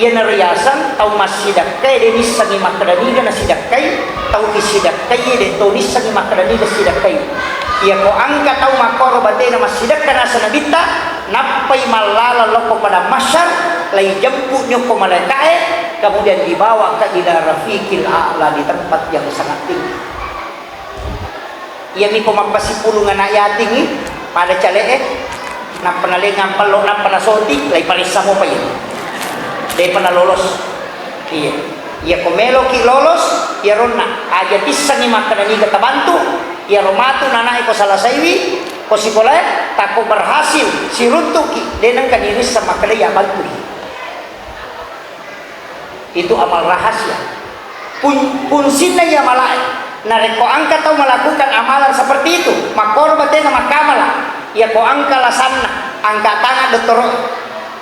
ia nariasan tahu masih dakai dia nisangi makadani dan sidakai tahu disidakai dia tahu nisangi makadani dan sidakai ia ko angka tahu makoro batena masih dakai nasa nabita napai malala loko pada masyar lai jemput nyoko malaikat kemudian dibawa ke ila rafiqil a'la di tempat yang sangat tinggi ia ni ko magpasipulungan na yating pada cale na panalingan palo na panasoti lay parisa mo pa yun day panalolos iya komelo ki lolos iya ron na aja tisan ni makanani katabantu iya romatu nanay ko salasaywi ko si kolay tako berhasil si runtuki denang kaniris sa makalaya bantu itu amal rahasia punsin na iya malay nareko angka tahu melakukan amalan seperti itu makor batena makamala ya ko angka lasanna angka tangan dokter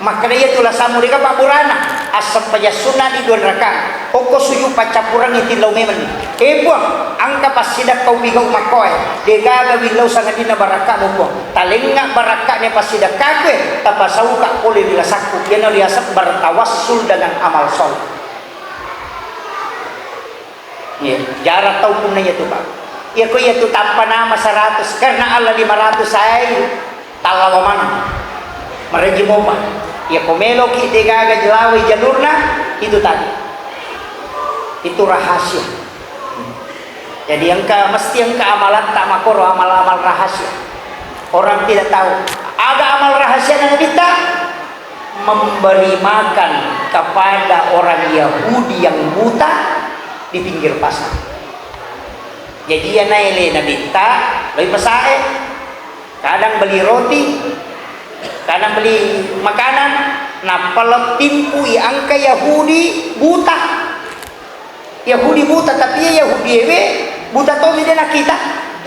maka dia tulah samu dika paburana asap paja sunna di 2 rakaat oko suyu pacapuran itu law memen buang angka pasidak kau bigau makoy degaga bilau sangat dina baraka mo talenga barakanya pasidak kagwe tapasau ka pole dilasaku yana liasap bertawassul dengan amal soleh ya, jarak tahu punanya itu pak ya ko ya itu tanpa nama 100 karena Allah 500 saya talawa mana mereji mopa ya ko melo ki degaga jelawi jalurna itu tadi itu rahasia jadi yang mesti yang amalan tak makoro amal-amal rahasia orang tidak tahu ada amal rahasia yang kita memberi makan kepada orang Yahudi yang buta di pinggir pasar. Jadi ya naile nabita, lebih pesae. Kadang beli roti, kadang beli makanan. Nah, kalau timpui angka Yahudi buta. Yahudi buta tapi ya Yahudi buta to mi dena kita.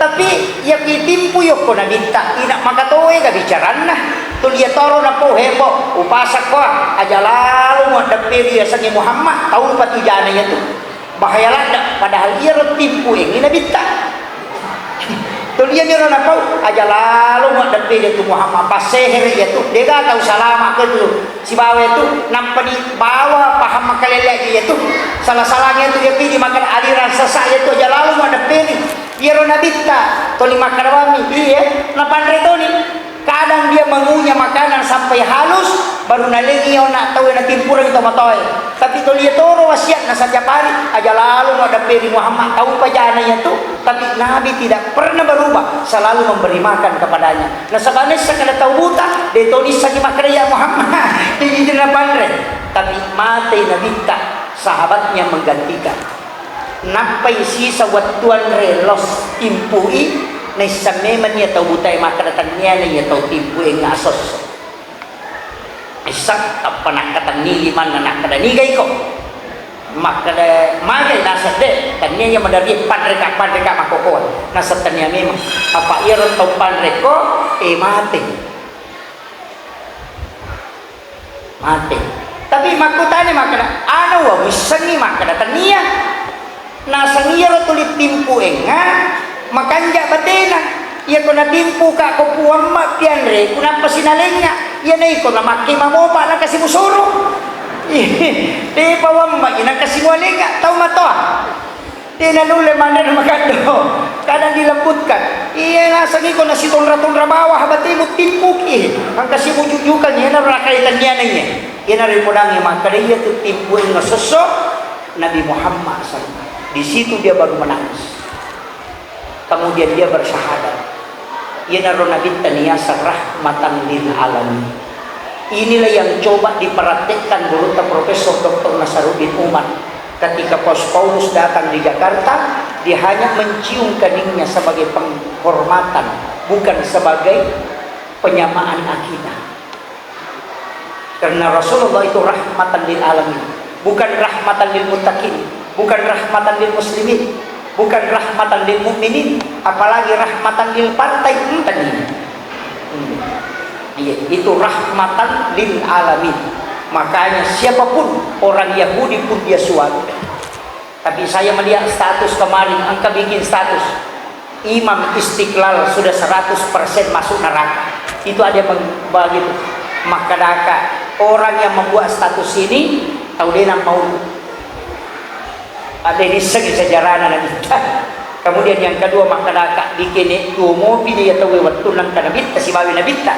Tapi ya timpui yo ko nabita, ina makatoe ga bicaran nah. Tulia toro na po hebo, upasak ko aja lalu mo dapiri sa ni Muhammad, tahu patujana ya tu. Bahaya lada padahal ia tipu yang ini bita tuh dia nyuruh napau aja lalu mau dapat dia tuh Muhammad paseher ya tuh dia gak tahu salama ke tuh si bawa itu nampak di bawah paham makalele dia tuh salah-salahnya tuh dia pilih makan aliran sesat ya tuh aja lalu mau dapat dia rona bita tuh lima karawami iya napan retoni kadang dia mengunyah makanan sampai halus baru nalengi nak tahu na timpuran itu matoy tapi to lihat toro wasiat na saja pari aja lalu ada peri Muhammad tahu pajananya itu tapi Nabi tidak pernah berubah selalu memberi makan kepadanya nah sebenarnya sekali tahu buta de to ni sagi makraya Muhammad di dina pandre tapi mati Nabi tak sahabatnya menggantikan. Napai sisa waktuan relos timpui na isameman niya tau butay makadatan niya na niya tau timpui nga asos. Isak panakatan niliman na nakadanigay ko. Makada magay nasa de tanya niya madari panreka makukuha nasa tanya memang apa iron tau panreko mati. Tapi makutane makada ano wa misangi makada tania nasa ngiro tulit timpu enga makanja batena iya ko na timpu ka ko puwang makianre kuna pasinalenya iya na iko na makima mo pa na kasi musuro di pawang mak ina kasi walinga tau matoa di nalule mana na magando kadang dilambutkan iya nasa ngiko na si tonra bawah bati mo timpu ki ang kasi mo jujukan iya na rakaitan niya na iya iya na rin mo lang yung makada iya tu timpu nga sosok Nabi Muhammad SAW. Di situ dia baru menangis. Kemudian dia bersyahadat. Ya Nabi taniyasa rahmatan lil alamin. Inilah yang coba diperhatikan dulu Profesor Dr. Nasaruddin Umar. Ketika Paulus datang di Jakarta, dia hanya mencium keningnya sebagai penghormatan, bukan sebagai penyamaan akidah. Karena Rasulullah itu rahmatan lil alamin, bukan rahmatan lil muttaqin, bukan rahmatan lil muslimin, bukan rahmatan lil mukminin, apalagi rahmatan lil partai ini. Itu rahmatan lil alamin. Makanya siapapun orang Yahudi pun dia suatu. Tapi saya melihat status kemarin, angka bikin status Imam Istiqlal sudah 100% masuk neraka. Itu ada yang begitu. Maka orang yang membuat status ini tahu dia nak mau ada di segi sejarah nanti. Kemudian yang kedua maka bikin tumo pilih atau waktu nang kanabit si bawi nabita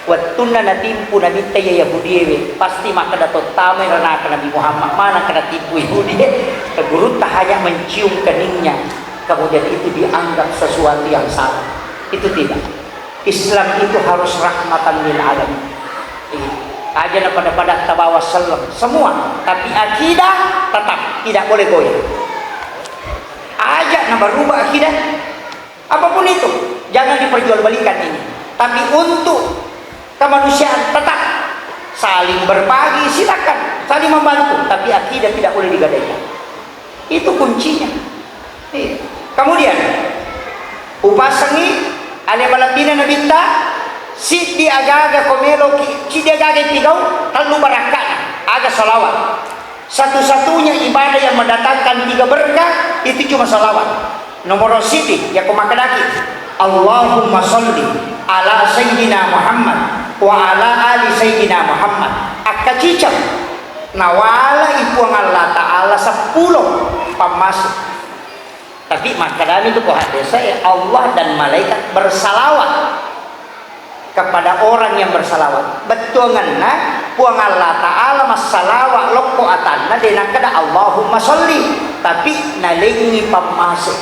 waktu na timpu nabita ya Yahudi pasti maka dato tamai rana Nabi Muhammad mana kena tipu Yahudi guru tak hanya mencium keningnya kemudian itu dianggap sesuatu yang salah. Itu tidak. Islam itu harus rahmatan lil alamin. Aja pada tabawa salam semua, tapi akidah tetap tidak boleh goyah. Aja berubah akidah apapun itu jangan diperjualbelikan ini, tapi untuk kemanusiaan tetap saling berbagi, silakan saling membantu, tapi akidah tidak boleh digadaikan. Itu kuncinya. Kemudian upasangi ale balatina nabita si di aga-aga komelo si di aga-aga tigau terlalu barakana aga salawat. Satu-satunya ibadah yang mendatangkan 3 berkah itu cuma salawat. Nomor siti ya kumakadaki Allahumma sholli ala sayyidina Muhammad wa ala ali sayyidina Muhammad akacicam nawala ibu Allah Ta'ala 10 pamasuk. Tapi makadami itu kok saya Allah dan malaikat bersalawat kepada orang yang bersalawat. Betul ngana puang Allah Ta'ala masalawat loko atanna dena kada Allahumma sholli tapi nalingi pamasuk.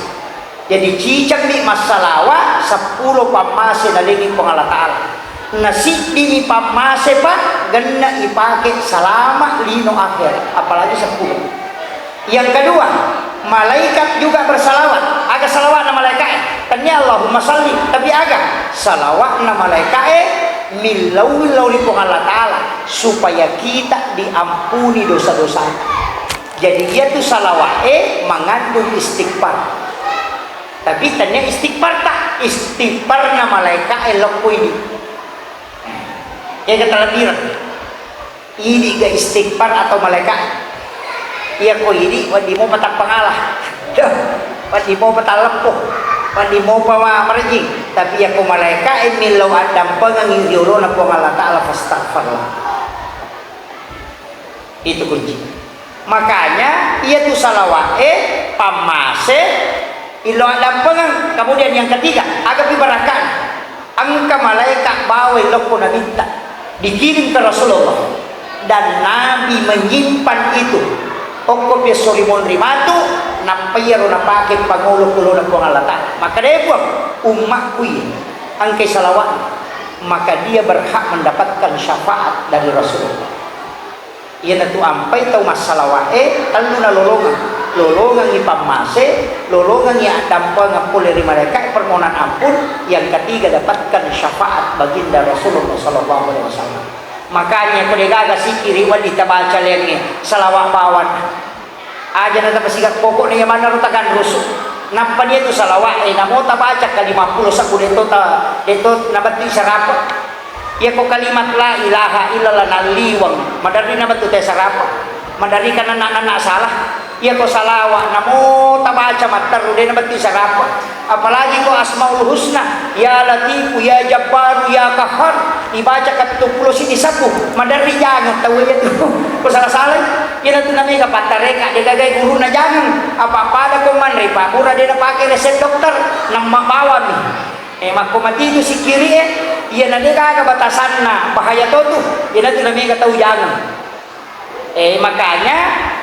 Jadi cicak di masalawat 10 pamasuk nalingi puang Allah Ta'ala. Nasi di pamasuk pak gena ipake salama lino akhir apalagi 10. Yang kedua malaikat juga bersalawat. Aga salawat na malaikat tanya Allahumma sholli tapi aga salawat na malaikat milau li Allah Ta'ala supaya kita diampuni dosa-dosa. Jadi dia tuh salawat mengandung istighfar. Tapi tanya istighfar tak istighfar na malaikat lokko ini ya kata lebih ini ga istighfar atau malaikat iya ko ini wadi mo patang pangalah wadi mo patalepuh wadi mo pa merjing tapi ako malaikat milau adam pengang yuro na po Allah Ta'ala fastaghfirullah. Itu kunci. Makanya ia tu salawat pamase ilo adam pengang. Kemudian yang ketiga agak ibarakan angka malaikat bawa loko na minta dikirim ke Rasulullah dan Nabi menyimpan itu. Oko pia solimon rimatu napayaro napake pangulo-ulo na po ang Allah. Maka dia buat umat kui angkay salawat maka dia berhak mendapatkan syafaat dari Rasulullah. Iya na tu ampai tau masalah wae talu na lolongan ipamase, lolongan ya dampa ngapul dari mereka permohonan ampun. Yang ketiga dapatkan syafaat baginda Rasulullah sallallahu alaihi wasallam. Makanya ko degaga sikiri wali tabaca lenge salawat bawan. Aja na tapasigat pokok ni mana rutakan rusuk. Nampa dia tu salawat namo tabaca ka 50 saku deto nabati sarapa. Ya ko kalimat la ilaha illallah naliwang madari na batu teh sarapa madari kana anak salah ya ko salawat namo tabaca matar de na batu sarapa apalagi ko asmaul husna ya latifu ya jabbaru ya qahhar dibaca ka 70 sini saku madari jangan tahu ya tu ko salah ya tu nami ka patareka de gagay guru na jangan apa-apa ada ko man re pa mura de na pake resep dokter nang mabawa mi mako mati itu si kiri iya na deka ka batasan na bahaya to tu iya na tunami ka tahu jangan makanya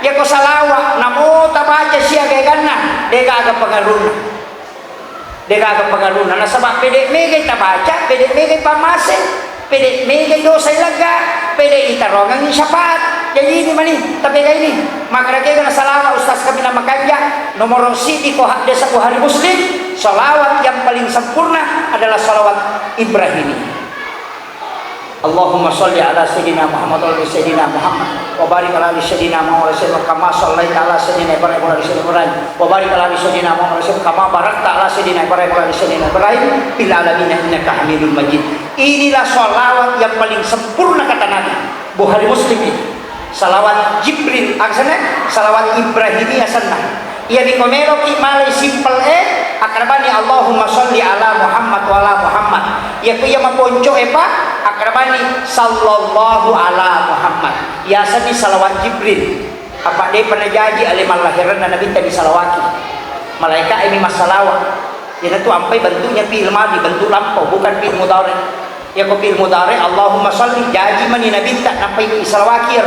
ya ko salawa namo tabaca siya kay ganna deka ka pangaluna na sabab pede megay tabaca pede megay pamase pede megay dosa ilaga pede itarongan ni syafaat jadi ini mani tapi kayak ini maka ka na salawa ustaz kami na makanja nomor sidi ko desa ko hari muslim. Salawat yang paling sempurna adalah salawat Ibrahimi. Allahumma sholli ala sayyidina Muhammad wa ala sayyidina Muhammad wa barik ala sayyidina Muhammad kama shallaita ala sayyidina Ibrahim wa ala sayyidina Ibrahim wa barik ala sayyidina Muhammad kama barakta ala sayyidina Ibrahim wa ala sayyidina Ibrahim fil alamin innaka Hamidum Majid. Inilah salawat yang paling sempurna kata Nabi. Bukhari Muslim ini. Salawat Jibril aksana salawat Ibrahimi asanna. Ia dikomelo ki malai simple akrabani Allahumma sholli ala Muhammad wa ala Muhammad. Ya ku ia maponco akrabani sallallahu ala Muhammad. Ya sani salawat Jibril. Apa dia pernah janji alimal lahiran Nabi tadi salawati. Malaikat ini masalawat. Ya tu ampai bentuknya fi'il madhi, bentuk lampau bukan fi'il mudhari. Ya ku fi'il mudhari Allahumma sholli janji mani Nabi tak nampai salawakir.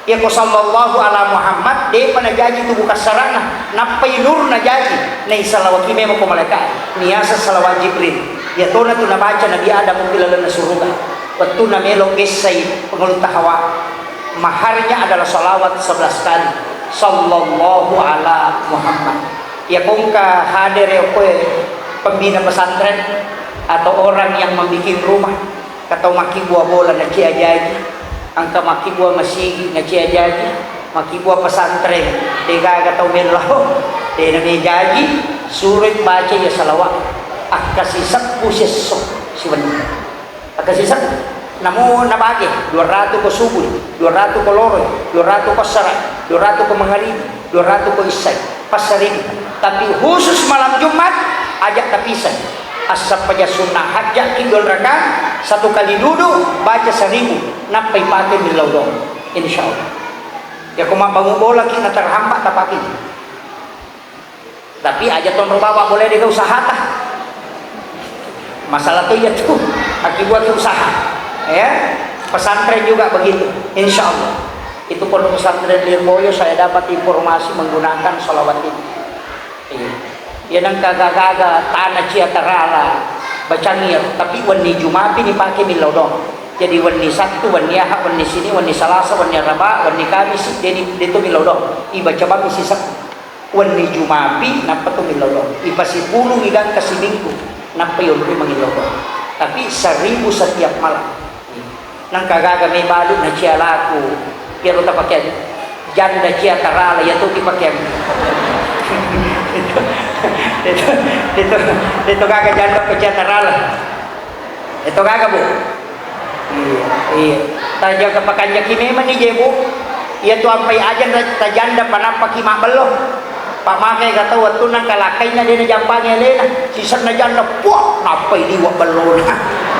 Ya ko sallallahu ala Muhammad de pana jaji tu buka sarana napai nur na jaji nei salawat ki memo ko malaikat niasa salawat Jibril ya tona tu na baca Nabi Adam pilala na surga waktu na melo gesai pengelut hawa maharnya adalah salawat 11 kali sallallahu ala Muhammad ya kongka hadir ya ko pembina pesantren atau orang yang membikin rumah kata maki buah bola na jaji angka maki buah masigi ngaji ajaji maki buah pesantren dega gatau melau de nami jaji surat baca ya salawat akasisak pusesok siwan akasisak namo nabage 200 ko subuh 200 ko loro 200 ko sara 200 ko menghari 200 ko isai pasari tapi khusus malam Jumat ajak tapisan asap aja sunnah hajjah kidul raka 1 kali duduk baca 1000 napai pakai milau dong insyaallah ya kuma bangun bola kita terhambat tapakin tapi aja ton bawa boleh dia usaha tah masalah tuh ya tuh akibat usaha ya pesantren juga begitu insyaallah itu pondok pesantren Lirboyo saya dapat informasi menggunakan sholawat ini ya nang kagak-kagak tanah cia terala bacangir tapi wani Jumat ini pakai milau dong jadi wani Sabtu wani Ahad wani sini wani Selasa wani Rabu wani Kamis jadi itu milau dong ibaca bab isi Sabtu wani Jumat napa tu milau dong iba 10 hingga ke Minggu napa yung milau dong tapi 1000 setiap malam nang kagak may balu na cia laku pero tapakian janda cia terala ya tu dipakai itu kagak janda pecateral itu kagak bu iya tajak ke pakanja kimi man ni bu iya tu ampai aja tajanda panapa kima beloh pak makai kata waktu nang kalakainya dia jampangnya lena sisa na janda puak napai di wak beloh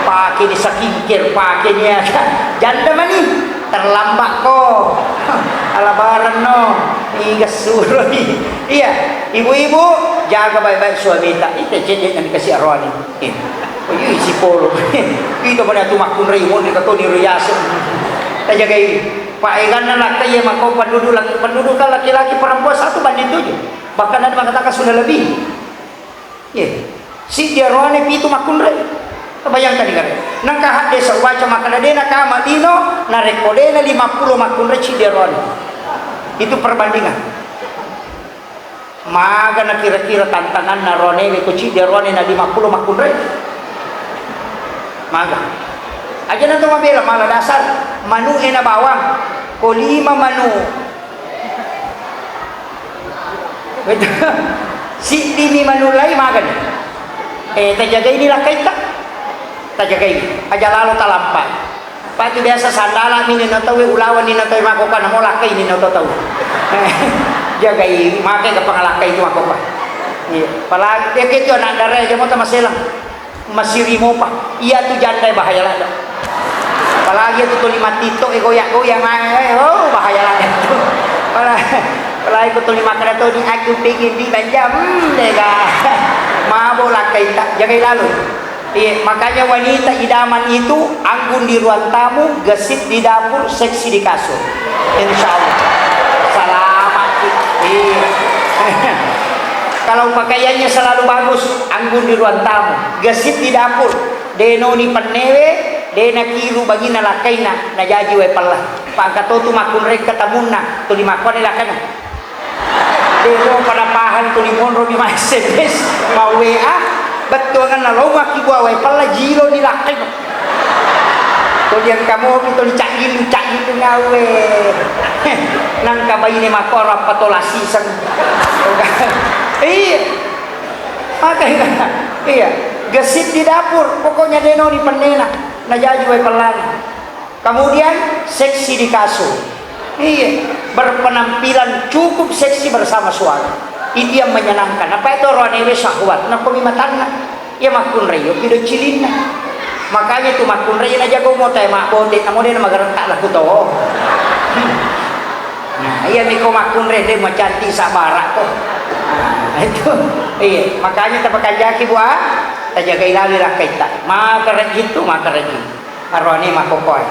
pakai di sakingkir pakainya janda mani terlambat kok alabaran no iga suruh iya ibu-ibu jaga baik-baik suami tak itu jenis yang dikasih arwani oh iya isi polo itu pada tu makun rimun di kata ni rias tak jaga ini pak egan nak kaya makau penduduk laki-laki perempuan 1 banding 7 bahkan ada mengatakan sudah lebih ya si di arwani itu makun ri Bayangkan kan, nang kahat desa waca makadadena kama dino, na rekodena 50 makun reci deroni. Itu perbandingan. Maga na kira-kira tantangan na rone we kuci deroni na 50 makun reci. Maga. Aja nanti mabela malah dasar manu ena bawang, ko 5 manu. Si dini manulai magan. Terjaga inilah kaita. Terjaga ini. Aja lalu talampai. Pati biasa sandala mini no tahu ulawan ni no tahu makokan mo lakai ni no tahu. Jaga ini makai ke pangalakai itu makokan. Iya. Palagi dia gitu anak darah aja mau tamaselang. Masih rimo pa. Iya tu jandai bahaya lah. Apalagi itu tuh 5 tito goyak-goyak oh bahaya lah. Palagi itu 5 kena tu ni aku pingin di banjam dega. Mabok lakai tak jaga lalu. Iya, makanya wanita idaman itu anggun di ruang tamu, gesit di dapur, seksi di kasur. Insya Allah. Selamat. Iya. Kalau pakaiannya selalu bagus, anggun di ruang tamu, gesit di dapur. Deno ni penewe, dena kiru bagi nalakaina, najaji we pala. Pangkato tu makun rek katamuna, tu lima kone lakana. Deno pada pahan tu limon robi SMS, mau WA. Betul kan lalu maki gua wai pala jilo ni lakai. Kau yang kamu itu dicakil itu ngawe. Nang kabai ni makora patolasi sang. Iya. Makanya iya, gesit di dapur, pokoknya deno di pendena. Najaji wai pala. Kemudian seksi di kasur. Iya, berpenampilan cukup seksi bersama suami. Itu yang menyenangkan. Apa itu orang ewe syahwat? Nak pemimatan nak? Ya makun reyo, pido cilina. Makanya tu makun reyo na jago mo tayo makotit. Namo din na magarantak lah kuto. Nah, iya miko makun reyo din macanti sa barak ko. Nah, itu. Iya, makanya tapakan jaki buah. Tajaga ilali lah kaita. Makarajin tu makarajin. Arwani makokoy.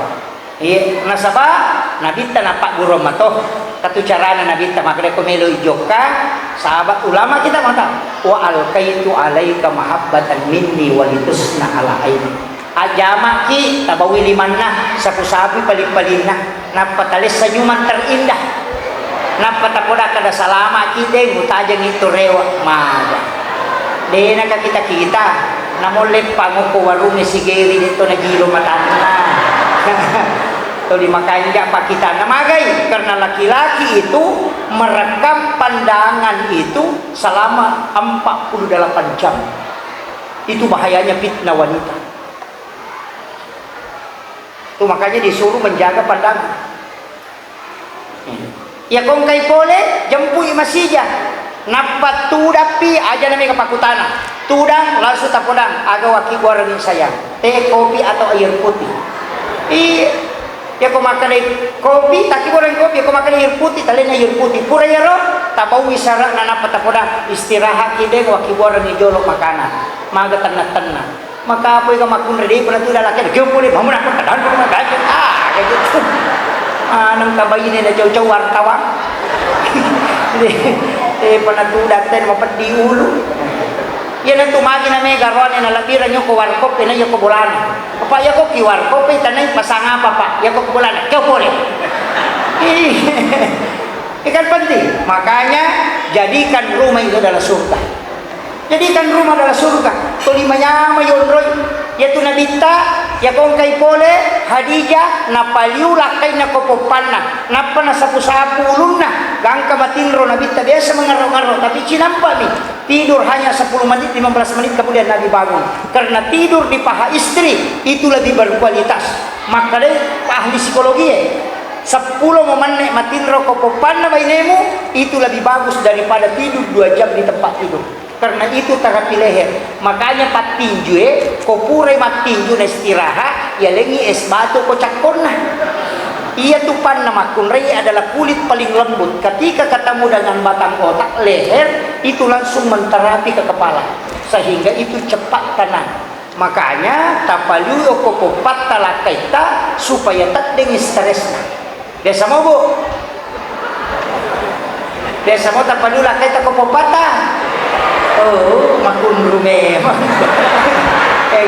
Iya, nasaba nabita napak guru matoh. Katu carana nabita makanya kumelo ijoka sahabat ulama kita mata wa alqaitu alaika mahabbatan minni walitusna ala aini ajama ki tabawi limanna sapu-sapi paling-palingna napatalis senyuman terindah napatapoda kada salama kide mutajang itu rewa maga dena ka kita namolep panguko warungi sigeri dito na gilo matana. Atau dimakan pak kita namagai karena laki-laki itu merekam pandangan itu selama 48 jam. Itu bahayanya fitnah wanita. Itu makanya disuruh menjaga pandangan. Ya kong kay pole jampu imasija napat tudapi aja namanya kepakutana tudang langsung tapodang aga waki goreng sayang teh kopi atau air putih. Ya kau makan kopi, tak goreng kopi, kau makan air putih, talena air putih. Pura ya roh, tak bau isyarat nana patapoda istirahat kide waki goreng jolok makanan. Maga tenang. Maka apa yang makun ready pernah tu dah laki, kau boleh bangun aku tahan pun makan. Kayak gitu. Nang kabayi ni dah jauh-jauh wartawan. Pernah tu datang mau pedi ulu. Ya nanti magi na mega ron na labiran nyo ko warkop na yo ko bulan. Apa ya ko ki warkop tanay pasang apa pak? Ya ko bulan. Kau boleh. Ikan penting. Makanya jadikan rumah itu adalah surga. Jadikan rumah adalah surga. Tulimanya mayonroy. Yaitu nabita ya kong kay pole Hadijah napaliu lakay na kopopanna napa na sapu-sapu ulun na gangka matinro nabita biasa mengarok-ngarok tapi cinampa nih tidur hanya 10 menit 15 menit kemudian Nabi bangun karena tidur di paha istri itu lebih berkualitas. Maka deh ahli psikologi ya 10 momenek matinro kopopanna bainemu itu lebih bagus daripada tidur 2 jam di tempat tidur. Karena itu terapi leher. Makanya pat tinju kopure mat tinju na istirahat ya lengi es batu kocak kona. Ia tupan nama kunrei adalah kulit paling lembut. Ketika ketemu dengan batang otak leher itu langsung menterapi ke kepala sehingga itu cepat tenang. Makanya tapaliu kopopat talakaita supaya tak dengan stresnya. Biasa mau bu? Biasa mau tapaliu lakaita kopopata. Oh, makun rume.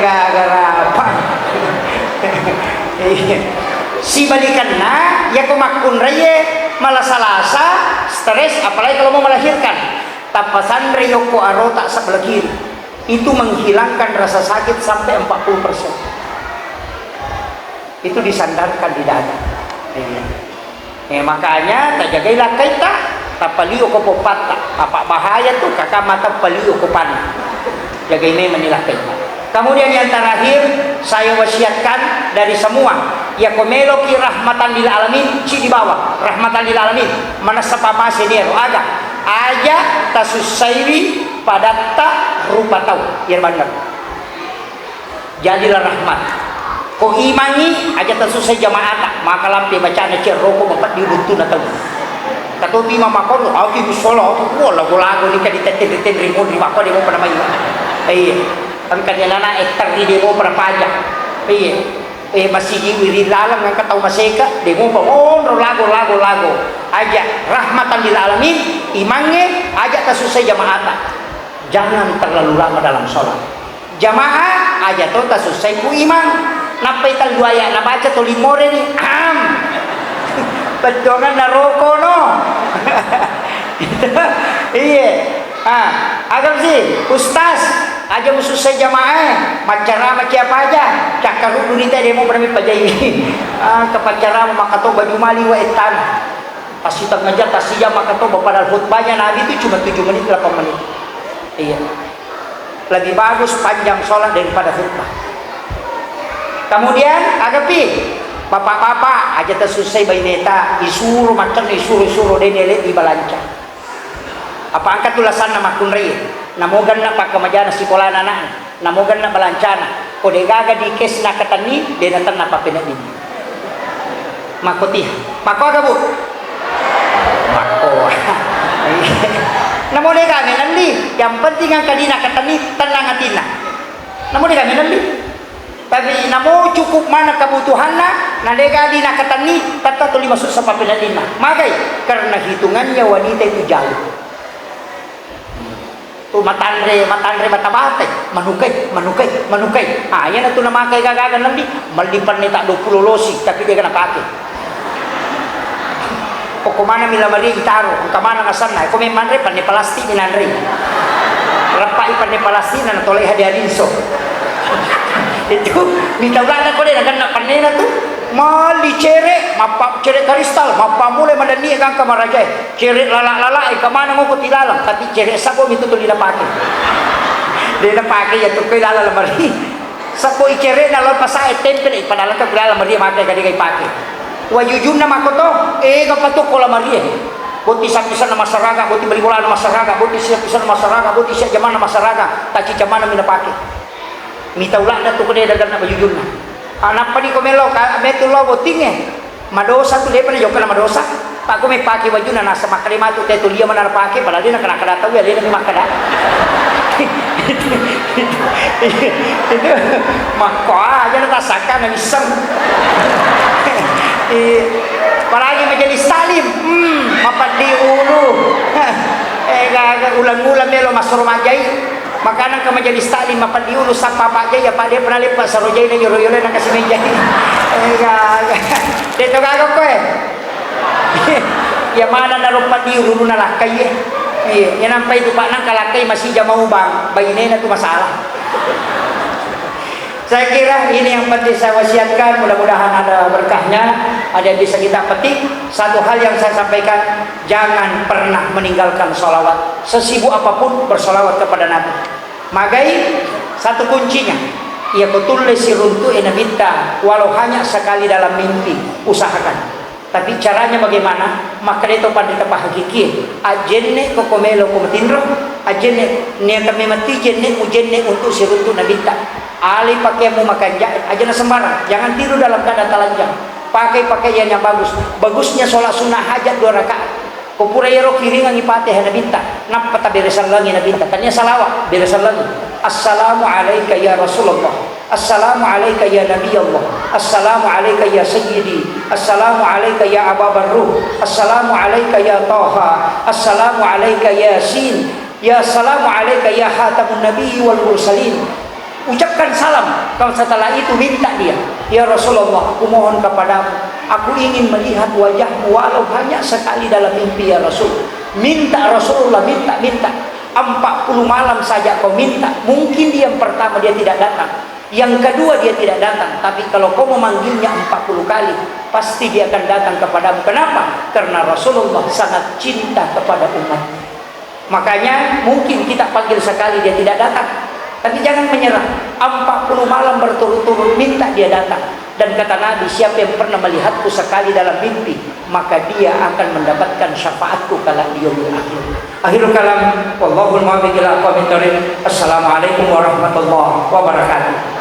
gagarapan. Si balikan na ya kumakun reye malasalasa stres, apalagi kalau mau melahirkan tapasan reyo ko arota sa belah kiri itu menghilangkan rasa sakit sampai 40%. Itu disandarkan di dada. Makanya tak jagailah kita tapaliu ko popata apa bahaya tuh kakak mata paliu ko pan jagai menilah kita. Kemudian yang terakhir saya wasiatkan dari semua ya komeloki rahmatan lil alamin ci di bawah rahmatan lil alamin mana sapama sedero aga aja tasusaiwi padatta rupa tahu yang benar jadilah rahmat ko imangi aja tasusai jamaata maka lampe bacaan ceroko bapak dibutuh na tahu kata bima makon aki bisolo wala lagu ni kaditetin remote di bako demo pada mayu iya ang kanya na ektar di demo pada pajak iya masih diwiri lalang ang kataw maseka demo pa lago aja rahmatan lil alamin imange aja tasusai jamaata jangan terlalu lama dalam sholat jamaah aja to tasusai ku iman napay tal duaya nabaca to limore ni bedongan naroko no iya agam sih ustaz aja mususai jamaah macara macam apa aja cakaru dunita demo berami pajai kepacara makato baju mali wa etan tasita ngajar tasija makato padahal khutbahnya nabi itu cuma 7 menit 8 menit iya lebih bagus panjang sholat daripada khutbah. Kemudian agapi bapak-bapak aja tersusai baineta isuru macam isuru denele di balanca apa angkat tulasan nama kunri namogan na pakamajana sekolah anak namogan na balancana kode gaga di kes na katani de natan na papena ini makoti mako aga bu mako namo de kami nanti yang penting ang kadina katani tenang atina namo de kami nanti tapi namo cukup mana kebutuhannya nadega di nakatani tata tuli masuk sa papiladina magai karena hitungannya wanita itu jauh tu matandre matabate manukai yan na tu namakai gagagan lambi malipan ni tak 20 losi tapi dia kena pakai o kumana mila mari gitaro kamana ngasan ko may manre pan ni plastik ni nanre rapai pan ni plastik na toleh hadiarinso itu ditawag ko din agad na panina tu mali cere mapa cere kristal mapa mulai madani ang kamarajay cere lala kamana mo ko tilalang tapi cere sabo itu tu dinapake ya tu kay lala mari sabo cere na lon pasay temple padalan ka lala mari make kadi kay pake wajujun na makoto kapatok ko la mari buti sa na masaraga buti baliwala na masaraga buti sa na masaraga buti sa jaman na masaraga taci jaman na minapake mitaulah na tu kene dagan na bayujun na anak pa ni komelo ka metulo botinge madosa tu lepa na jokana madosa pa ko may paki wajun na nasa makalima tu te tulia man na paki pala din na kanakada taw ya din na makada itu mako aja na tasaka na isang palagi majelis salim mapandi ulo gaga ulan-ulan melo masurmajay makanan ke majelis taklim apa diulu sapa pak jaya pak dia pernah lipat sarojai na yoro-yoro na kasi meja dito gagawin ko ya mana na rumpat diulu na lakay yan ang pa ito pa nang kalakay masih jamaw bang bayinay na ito masalah. Saya kira ini yang penting saya wasiatkan, mudah-mudahan ada berkahnya, ada yang bisa kita petik. Satu hal yang saya sampaikan, jangan pernah meninggalkan sholawat. Sesibuk apapun bersolawat kepada Nabi. Magai satu kuncinya, ia betul siruntu minta walau hanya sekali dalam mimpi, usahakan. Tapi caranya bagaimana? Maka itu pada tempat hakiki. Ajenne ko komelo ko matindro, ajenne niya kami mati jenne ujenne untuk siruntu nabita. Ali pakai mu makan aja na sembarang, jangan tidur dalam keadaan telanjang. Pakai pakaian yang bagus. Bagusnya sholat sunnah hajat 2 rakaat. Kupura yero kiringan ipatih na binta. Napata beresan lagi na binta. Tanya salawat beresan lagi. Assalamu alayka ya Rasulullah. Assalamu alayka ya Nabi Allah. Assalamu alayka ya Sayyidi. Assalamu alayka ya Aba Barruh. Assalamu alayka ya Taha. Assalamu alayka ya Yasin. Ya assalamu alayka ya Khatamun Nabi wal Mursalin. ucapkan salam. Kalau setelah itu minta dia, ya Rasulullah, aku mohon kepadamu, aku ingin melihat wajahmu walau hanya sekali dalam mimpi ya Rasul. Minta Rasulullah, minta 40 malam saja kau minta. Mungkin dia yang pertama dia tidak datang, yang kedua dia tidak datang, tapi kalau kau memanggilnya 40 kali, pasti dia akan datang kepadamu. Kenapa? Karena Rasulullah sangat cinta kepada umatnya. Makanya mungkin kita panggil sekali dia tidak datang, tapi jangan menyerah. 40 malam berturut-turut minta dia datang. Dan kata Nabi, siapa yang pernah melihatku sekali dalam mimpi, maka dia akan mendapatkan syafaatku kala di yaumil akhir. Akhirul kalam, wallahul muwaffiq ila aqwamit thoriq. Assalamualaikum warahmatullahi wabarakatuh.